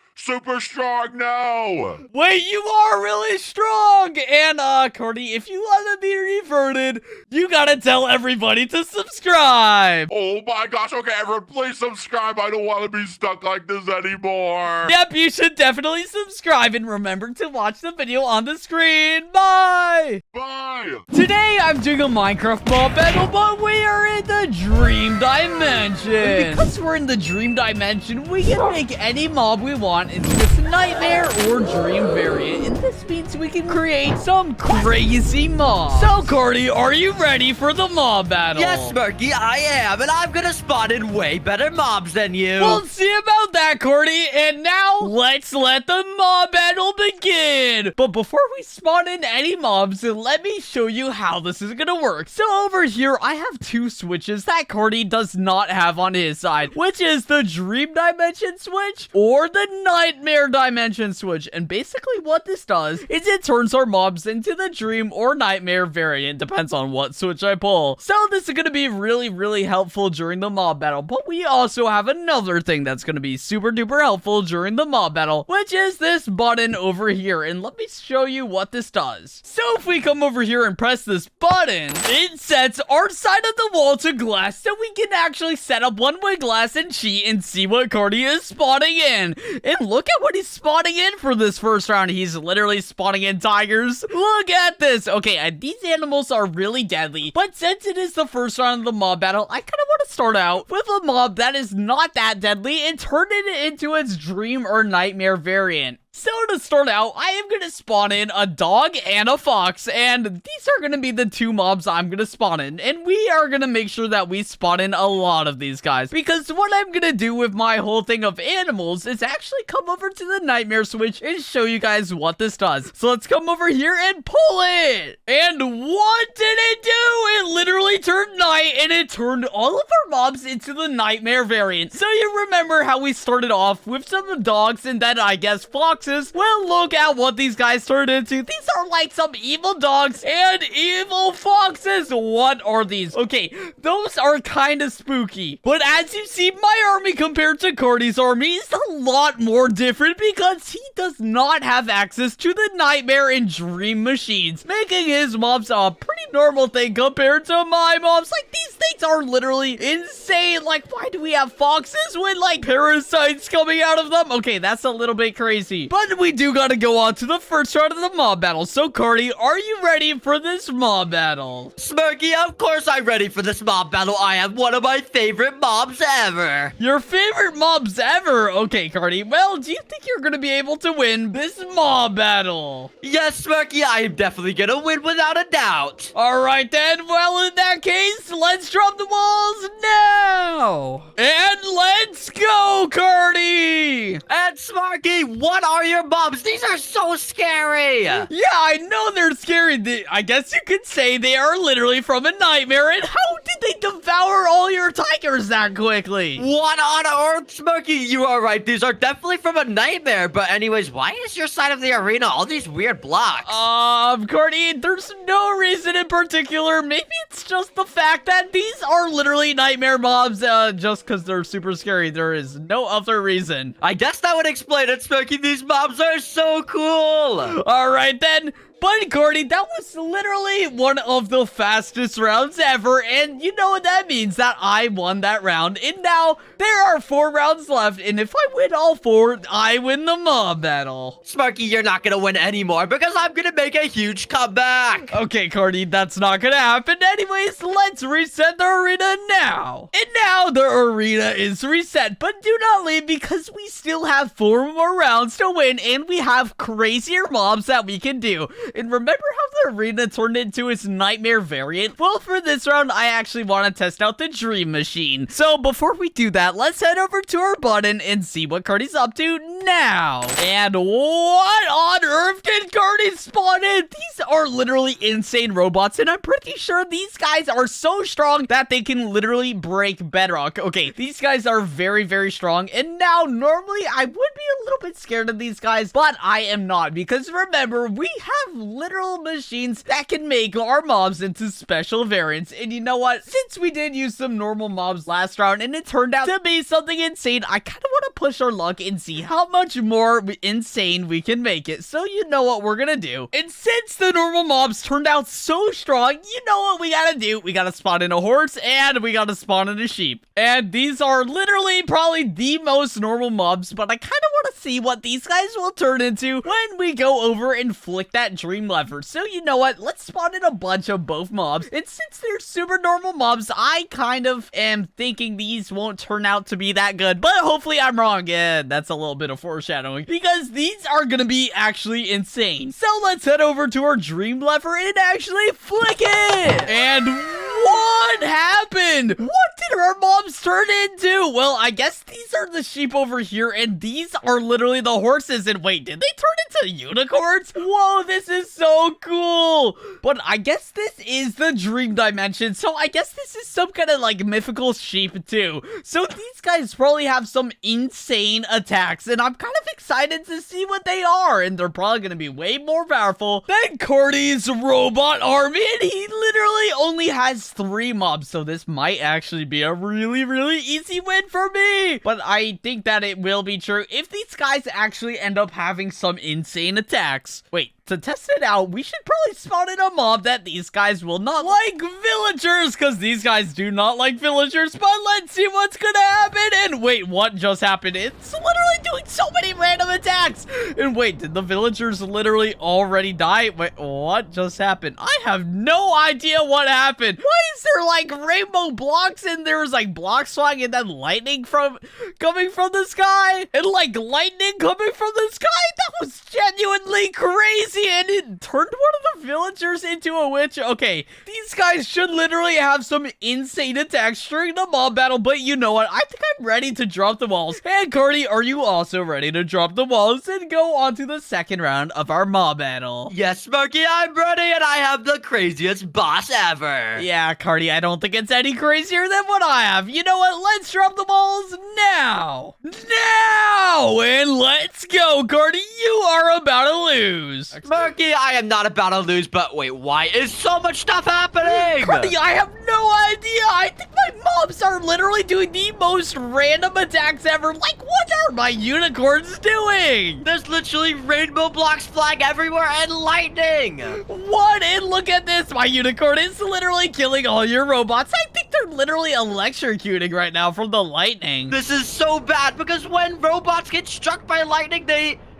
strong now. Wait, you are really strong. And, Cardi, if you want to be reverted, you gotta tell everybody to subscribe. Oh my gosh, okay, everyone, please subscribe. I don't want to be stuck like this anymore. Yep, you should definitely subscribe, and remember to watch the video on the screen. Bye. Bye. Today, I'm doing a Minecraft mob battle, but we are in the Dream Dimension. And because we're in the Dream Dimension, we can make any mob we want into this nightmare or dream variant, and this means we can create some crazy mobs. So, Cardi, are you ready for the mob battle? Yes, Smirky, I am, and I'm gonna spawn in way better mobs than you. We'll see about that, Cardi. And now, let's let the mob battle begin. But before we spawn in any mobs, let me show you how this is gonna work. So over here, I have two switches that Cardi does not have on his side, which is the Dream Dimension switch or the Nightmare Dimension switch. And basically what this does is it turns our mobs into the Dream or Nightmare variant, depends on what switch I pull. So this is gonna be really, really helpful during the mob battle. But we also have another thing that's gonna be super duper helpful during the mob battle, which is this button over here. And let me show you what this does. So if we come over here and press this button, it sets our side of the wall to glass, so we can actually set up one-way glass and cheat and see what Cardi is spawning in. And look at what he's spawning in for this first round. He's literally spawning in tigers. Look at this. Okay, and these animals are really deadly, but since it is the first round of the mob battle, I kind of want to start out with a mob that is not that deadly and turn it into its dream or nightmare variant. So to start out, I am going to spawn in a dog and a fox, and these are going to be the two mobs I'm going to spawn in, and we are going to make sure that we spawn in a lot of these guys, because what I'm going to do with my whole thing of animals is actually come over to the nightmare switch and show you guys what this does. So let's come over here and pull it, and what did it do? It literally turned night, and it turned all of our mobs into the nightmare variant. So you remember how we started off with some dogs and then I guess foxes? Well, look at what these guys turned into. These are like some evil dogs and evil foxes. What are these? Okay, those are kind of spooky. But as you see, my army compared to Cardi's army is a lot more different because he does not have access to the nightmare and dream machines, making his mobs a pretty normal thing compared to my mobs. Like, these things are literally insane. Like, why do we have foxes with like parasites coming out of them? Okay, that's a little bit crazy. But we do gotta go on to the first round of the mob battle. So, Cardi, are you ready for this mob battle? Smirky, of course I'm ready for this mob battle. I have one of my favorite mobs ever. Your favorite mobs ever? Okay, Cardi. Well, do you think you're gonna be able to win this mob battle? Yes, Smirky, I am definitely gonna win without a doubt. Alright then, well in that case, let's drop the walls now! And let's go, Cardi! And Smirky, what are your mobs? These are so scary. Yeah, I know they're scary. I guess you could say they are literally from a nightmare. And how did they devour all your tigers that quickly? What on earth, Smirky? You are right. These are definitely from a nightmare. But anyways, why is your side of the arena all these weird blocks? Cardi, there's no reason in particular. Maybe it's just the fact that these are literally nightmare mobs just because they're super scary. There is no other reason. I guess that would explain it, Smirky. These mobs are so cool. All right, then. But, Cardi, that was literally one of the fastest rounds ever, and you know what that means, that I won that round. And now, there are 4 rounds left, and if I win all 4, I win the mob battle. Smirky, you're not gonna win anymore because I'm gonna make a huge comeback. Okay, Cardi, that's not gonna happen. Anyways, let's reset the arena now. And now the arena is reset, but do not leave because we still have 4 more rounds to win, and we have crazier mobs that we can do. And remember how the arena turned into its nightmare variant? Well, for this round, I actually want to test out the dream machine. So before we do that, let's head over to our button and see what Cardi's up to now. And what on earth did Cardi spawn in? These are literally insane robots, and I'm pretty sure these guys are so strong that they can literally break bedrock. Okay, these guys are very, very strong, and now normally I would be a little bit scared of these guys, but I am not, because remember, we have literal machines that can make our mobs into special variants. And you know what? Since we did use some normal mobs last round and it turned out to be something insane, I kind of want to push our luck and see how much more insane we can make it. So you know what we're gonna do. And since the normal mobs turned out so strong, you know what we gotta do. We gotta spawn in a horse and we gotta spawn in a sheep. And these are literally probably the most normal mobs, but I kind of want to see what these guys will turn into when we go over and flick that dream lever. So you know what? Let's spawn in a bunch of both mobs. And since they're super normal mobs, I kind of am thinking these won't turn out to be that good. But hopefully I'm wrong. Yeah, that's a little bit of foreshadowing. Because these are going to be actually insane. So let's head over to our dream lever and actually flick it. And what happened? What did our mobs turn into? Well, I guess these are the sheep over here. And these are literally the horses. And wait, did they turn into unicorns? Whoa, this is so cool. But I guess this is the dream dimension, so I guess this is some kind of like mythical sheep too. So these guys probably have some insane attacks, and I'm kind of excited to see what they are, and they're probably gonna be way more powerful than Cardi's robot army, and he literally only has 3 mobs, so this might actually be a really, really easy win for me. But I think that it will be true if these guys actually end up having some insane attacks. Wait. to test it out, we should probably spawn in a mob that these guys will not like villagers, because these guys do not like villagers. But let's see what's gonna happen. And wait, what just happened? It's literally doing so many random attacks. And wait, did the villagers literally already die? Wait, what just happened? I have no idea what happened. Why is there like rainbow blocks and there's like blocks flying and then lightning coming from the sky? And like lightning coming from the sky? That was genuinely crazy, and it turned one of the villagers into a witch. Okay, these guys should literally have some insane attacks during the mob battle, but you know what? I think I'm ready to drop the walls. And Cardi, are you also ready to drop the walls and go on to the second round of our mob battle? Yes, Smirky, I'm ready, and I have the craziest boss ever. Yeah, Cardi, I don't think it's any crazier than what I have. You know what? Let's drop the walls now. Now! And let's go, Cardi. You are about to lose. Smirky, I am not about to lose, but wait, why is so much stuff happening? Cardi, I have no idea. I think my mobs are literally doing the most random attacks ever. Like, what are my unicorns doing? There's literally rainbow blocks flying everywhere and lightning. What? And look at this. My unicorn is literally killing all your robots. I think they're literally electrocuting right now from the lightning. This is so bad because when robots get struck by lightning,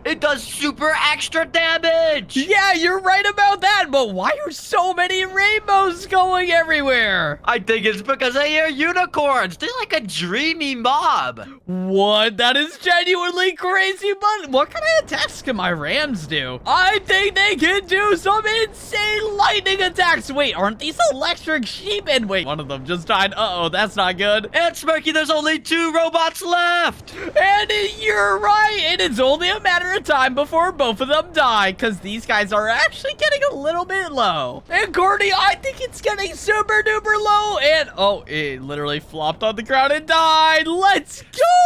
it does super extra damage. Yeah, you're right about that, but why are so many rainbows going everywhere? I think it's because I hear unicorns. They're like a dreamy mob. What? That is genuinely crazy, but what kind of attacks can my rams do? I think they can do some insane lightning attacks. Wait, aren't these electric sheep? And wait, one of them just died. Uh-oh, that's not good. And Smirky, there's only 2 robots left. And you're right, and it's only a matter of time before both of them die, because these guys are actually getting a little bit low. And Gordy, I think it's getting super duper low, and oh, it literally flopped on the ground and died. Let's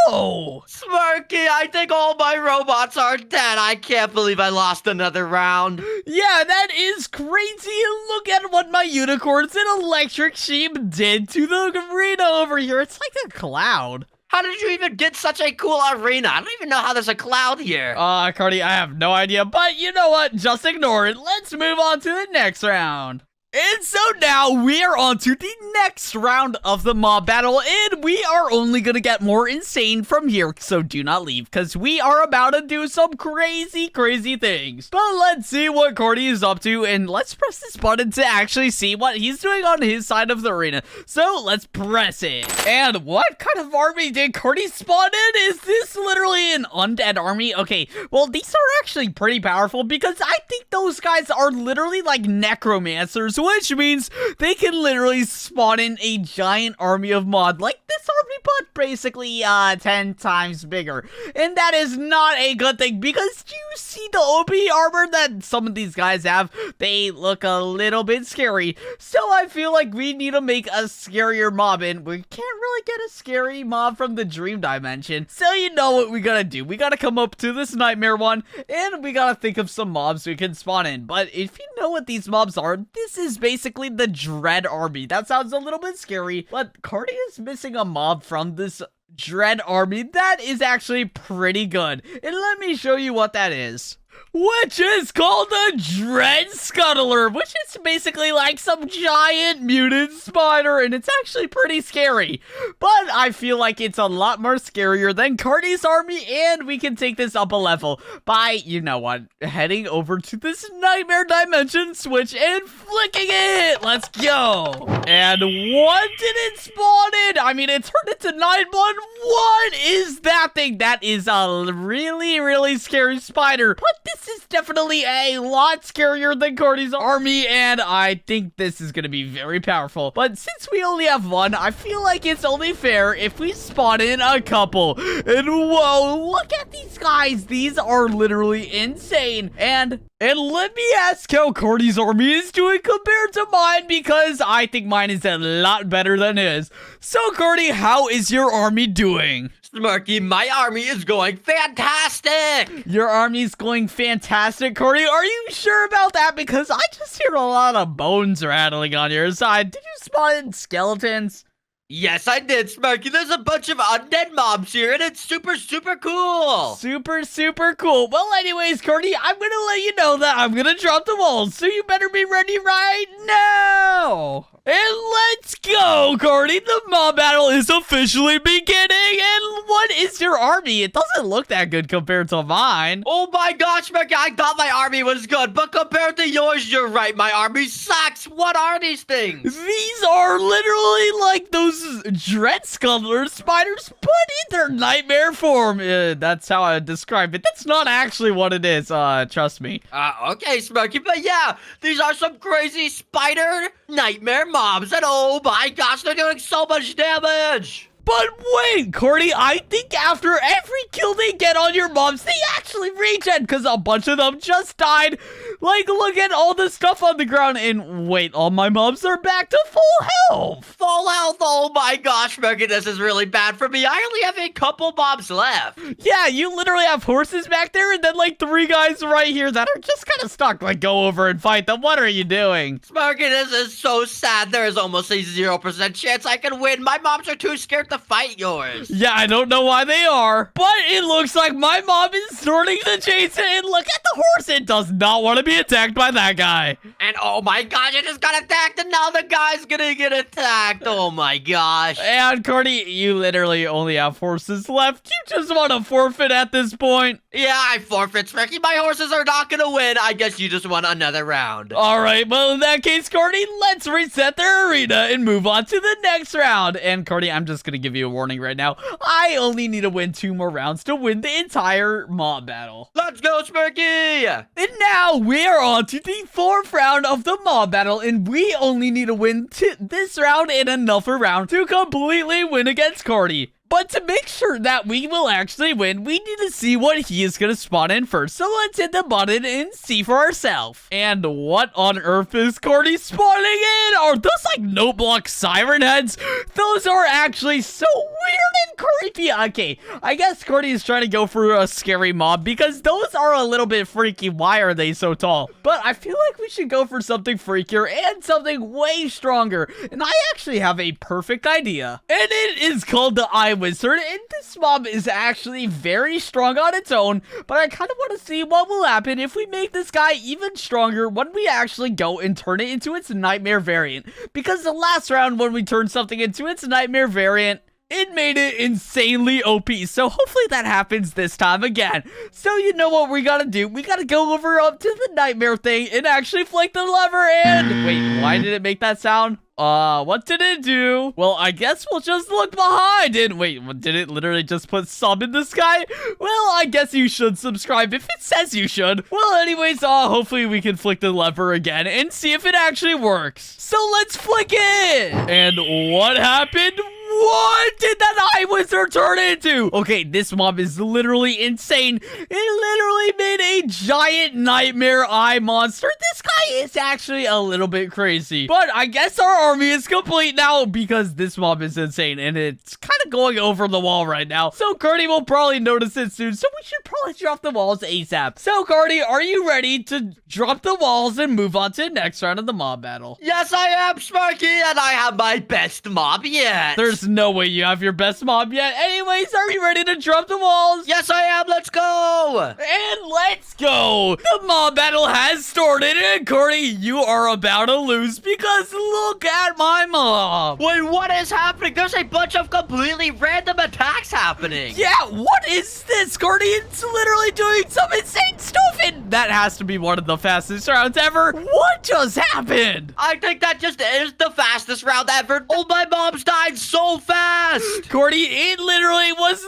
go. Smirky, I think all my robots are dead. I can't believe I lost another round. Yeah, that is crazy. Look at what my unicorns and electric sheep did to the arena over here. It's like a cloud. How did you even get such a cool arena? I don't even know how there's a cloud here. Cardi, I have no idea, but you know what? Just ignore it. Let's move on to the next round. And so now we are on to the next round of the mob battle, and we are only going to get more insane from here, so do not leave, because we are about to do some crazy things. But let's see what Cordy is up to, and let's press this button to actually see what he's doing on his side of the arena. So let's press it. And what kind of army did Cordy spawn in? Is this literally an undead army? Okay, well, these are actually pretty powerful, because I think those guys are literally like necromancers, which means they can literally spawn in a giant army of mod like this army, but basically 10 times bigger. And that is not a good thing, because do you see the OP armor that some of these guys have? They look a little bit scary. So I feel like we need to make a scarier mob, and we can't really get a scary mob from the dream dimension. So you know what we gotta do? We gotta come up to this nightmare one, and we gotta think of some mobs we can spawn in. But if you know what these mobs are, this is basically the Dread Army. That sounds a little bit scary, but Cardi is missing a mob from this Dread Army that is actually pretty good. And let me show you what that is. Which is called the Dread Scuttler, which is basically like some giant mutant spider, and it's actually pretty scary. But I feel like it's a lot more scarier than Cardi's army, and we can take this up a level by, you know what, heading over to this nightmare dimension switch and flicking it. Let's go. And what did it spawn in? I mean, it turned into 9-1. What is that thing? That is a really scary spider. But this is definitely a lot scarier than Cardi's army, and I think this is going to be very powerful. But since we only have one, I feel like it's only fair if we spawn in a couple. And whoa, look at these guys. These are literally insane. And let me ask how Cardi's army is doing compared to mine, because I think mine is a lot better than his. So Cardi, how is your army doing? Smirky, my army is going fantastic! Your army's going fantastic, Cordy? Are you sure about that? Because I just hear a lot of bones rattling on your side. Did you spawn in skeletons? Yes, I did, Smirky. There's a bunch of undead mobs here, and it's super, super cool. Super cool. Well, anyways, Cardi, I'm gonna let you know that I'm gonna drop the walls, so you better be ready right now. And let's go, Cardi. The mob battle is officially beginning. And what is your army? It doesn't look that good compared to mine. Oh my gosh, Smirky, I thought my army was good, but compared to yours, you're right. My army sucks. What are these things? These are literally like those dread scuttler spiders, but in their nightmare form. That's how I describe it. That's not actually what it is. Trust me. Okay, Smirky, but yeah, these are some crazy spider nightmare mobs, and oh my gosh, they're doing so much damage. But wait, Cordy, I think after every kill they get on your mobs, they actually regen, because a bunch of them just died. Like, look at all the stuff on the ground, and wait, all my mobs are back to full health. Full health, oh my gosh, Smirky, this is really bad for me. I only have a couple mobs left. Yeah, you literally have horses back there, and then like 3 guys right here that are just kind of stuck. Like, go over and fight them. What are you doing? Smirky, this is so sad. There is almost a 0% chance I can win. My mobs are too scared to fight yours. Yeah, I don't know why they are, but it looks like my mob is starting to chase it, and look at the horse. It does not want to be attacked by that guy. And oh my gosh, it just got attacked, and now the guy's gonna get attacked. Oh my gosh. And Cardi, you literally only have horses left. You just want to forfeit at this point. Yeah, I forfeit, Smirky. My horses are not gonna win. I guess you just want another round. All right, well, in that case, Cardi, let's reset their arena and move on to the next round. And Cardi, I'm just gonna give you a warning right now. I only need to win 2 more rounds to win the entire mob battle. Let's go, Smirky! And now we are on to the 4th round of the mob battle, and we only need to win this round and another round to completely win against Cardi. But to make sure that we will actually win, we need to see what he is going to spawn in first. So let's hit the button and see for ourselves. And what on earth is Cardi spawning in? Are those like note block siren heads? Those are actually so weird and creepy. Okay, I guess Cardi is trying to go for a scary mob because those are a little bit freaky. Why are they so tall? But I feel like we should go for something freakier and something way stronger. And I actually have a perfect idea. And it is called the Eye Wizard, and this mob is actually very strong on its own, but I kind of want to see what will happen if we make this guy even stronger when we actually go and turn it into its nightmare variant, because the last round when we turned something into its nightmare variant, it made it insanely OP, so hopefully that happens this time again. So you know what we gotta do? We gotta go over up to the nightmare thing and actually flick the lever and... Wait, why did it make that sound? What did it do? Well, I guess we'll just look behind it. Wait, did it literally just put sub in the sky? Well, I guess you should subscribe if it says you should. Well, anyways, hopefully we can flick the lever again and see if it actually works. So let's flick it. And what happened? What did that Eye Wizard turn into? Okay, this mob is literally insane. It literally made a giant nightmare eye monster. This guy is actually a little bit crazy. But I guess our army is complete now because this mob is insane and it's kind of going over the wall right now. So Cardi will probably notice it soon. So we should probably drop the walls ASAP. So Cardi, are you ready to drop the walls and move on to the next round of the mob battle? Yes, I am, Smirky, and I have my best mob yet. There's no way you have your best mob yet. Anyways, are you ready to drop the walls? Yes, I am. Let's go. And let's go. The mob battle has started. And Cardi, you are about to lose because look at my mob. Wait, what is happening? There's a bunch of completely random attacks happening. Yeah, what is this, Cardi? It's literally doing some insane stuff. And that has to be one of the fastest rounds ever. What just happened? I think that just is the fastest round ever. All my mobs died so fast. Cordy, it literally was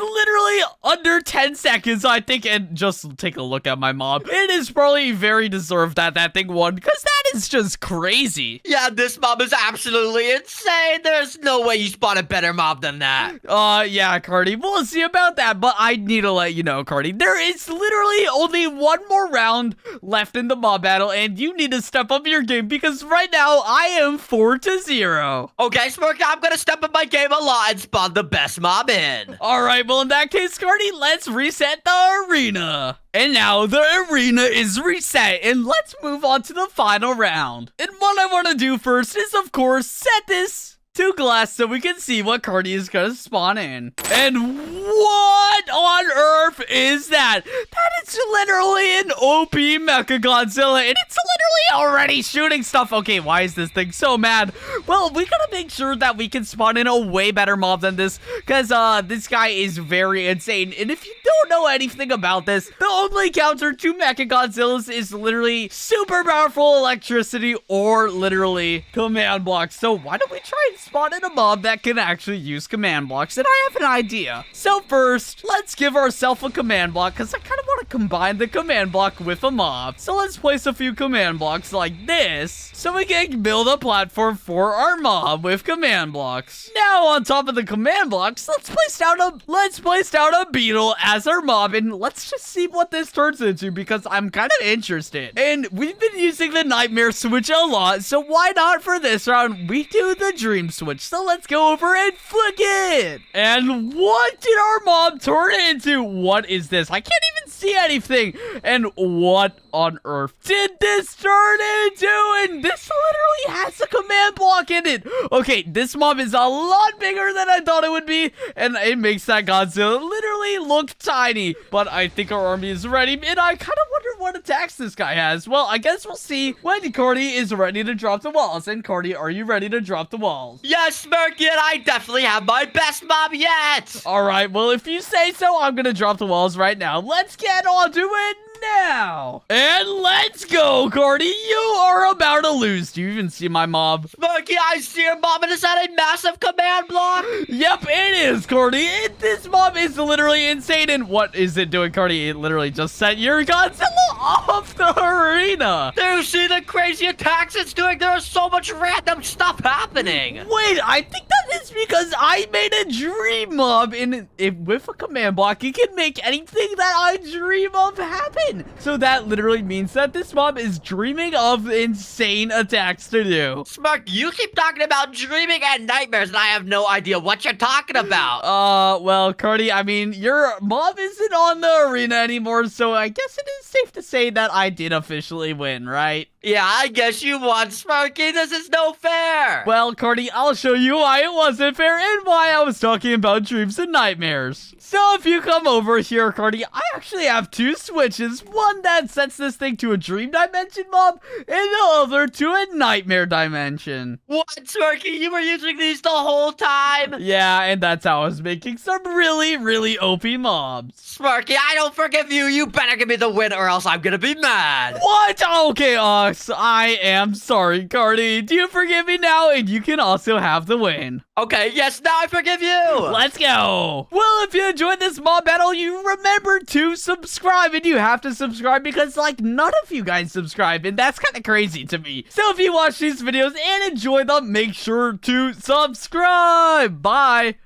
under 10 seconds, I think, and just take a look at my mob. It is probably very deserved that that thing won, because that is just crazy. Yeah, this mob is absolutely insane. There's no way you spawn a better mob than that. Yeah, Cardi, we'll see about that, but I need to let you know, Cardi, there is literally only one more round left in the mob battle, and you need to step up your game, because right now, I am 4-0. Okay, Smirky, I'm gonna step up my game a lot and spawn the best mob in. Alright, well in that case, Cardi, let's reset the arena. And now the arena is reset, and let's move on to the final round. And what I want to do first is, of course, set this to glass so we can see what Cardi is gonna spawn in. And what on earth is that? That is literally an OP Mecha Godzilla, and it's literally already shooting stuff. Okay, why is this thing so mad? Well, we gotta make sure that we can spawn in a way better mob than this, because this guy is very insane. And if you don't know anything about this, the only counter to Mecha Godzillas is literally super powerful electricity or literally command blocks. So why don't we try and spawn in a mob that can actually use command blocks? And I have an idea. So first, let's give ourselves a command block, because I kind of want to combine the command block with a mob. So let's place a few command blocks like this, so we can build a platform for our mob with command blocks. Now on top of the command blocks, let's place down a beetle as our mob, and let's just see what this turns into, because I'm kind of interested. And we've been using the nightmare switch a lot, so why not for this round we do the dream switch? So let's go over and flick it. And what did our mob turn into? What is this? I can't even see anything. And what on earth did this turn into? And this literally has a command block in it. Okay, this mob is a lot bigger than I thought it would be, and it makes that Godzilla literally look tiny. But I think our army is ready, and I kind of wonder what attacks this guy has. Well, I guess we'll see when Cardi is ready to drop the walls. And Cardi, are you ready to drop the walls? Yes, Smirky, and I definitely have my best mob yet. All right, well, if you say so, I'm gonna drop the walls right now. Let's get on to it now. And let's go, Cardi. You are about to lose. Do you even see my mob? Smirky, I see your mob, and is that a massive command block? Yep, it is, Cardi. This mob is literally insane. And what is it doing, Cardi? It literally just sent your Godzilla off the arena. Do you see the crazy attacks it's doing? There's so much random stuff happening. Wait, I think that is because I made a dream mob, and with a command block, you can make anything that I dream of happen. So that literally means that this mob is dreaming of insane attacks to do. Smirk, you keep talking about dreaming and nightmares, and I have no idea what you're talking about. Well, Cardi, I mean, your mob isn't on the arena anymore, so I guess it is safe to say that I did officially win, right? Yeah, I guess you won, Smirky. This is no fair. Well, Cardi, I'll show you why it wasn't fair and why I was talking about dreams and nightmares. So if you come over here, Cardi, I actually have two switches. One that sets this thing to a dream dimension mob, and the other to a nightmare dimension. What, Smirky? You were using these the whole time? Yeah, and that's how I was making some really, really OP mobs. Smirky, I don't forgive you. You better give me the win or else I'm gonna be mad. What? Okay, I am sorry, Cardi. Do you forgive me now? And you can also have the win. Okay, yes, now I forgive you. Let's go. Well, if you enjoyed this mob battle, you remember to subscribe. And you have to subscribe because, like, none of you guys subscribe. And that's kind of crazy to me. So if you watch these videos and enjoy them, make sure to subscribe. Bye.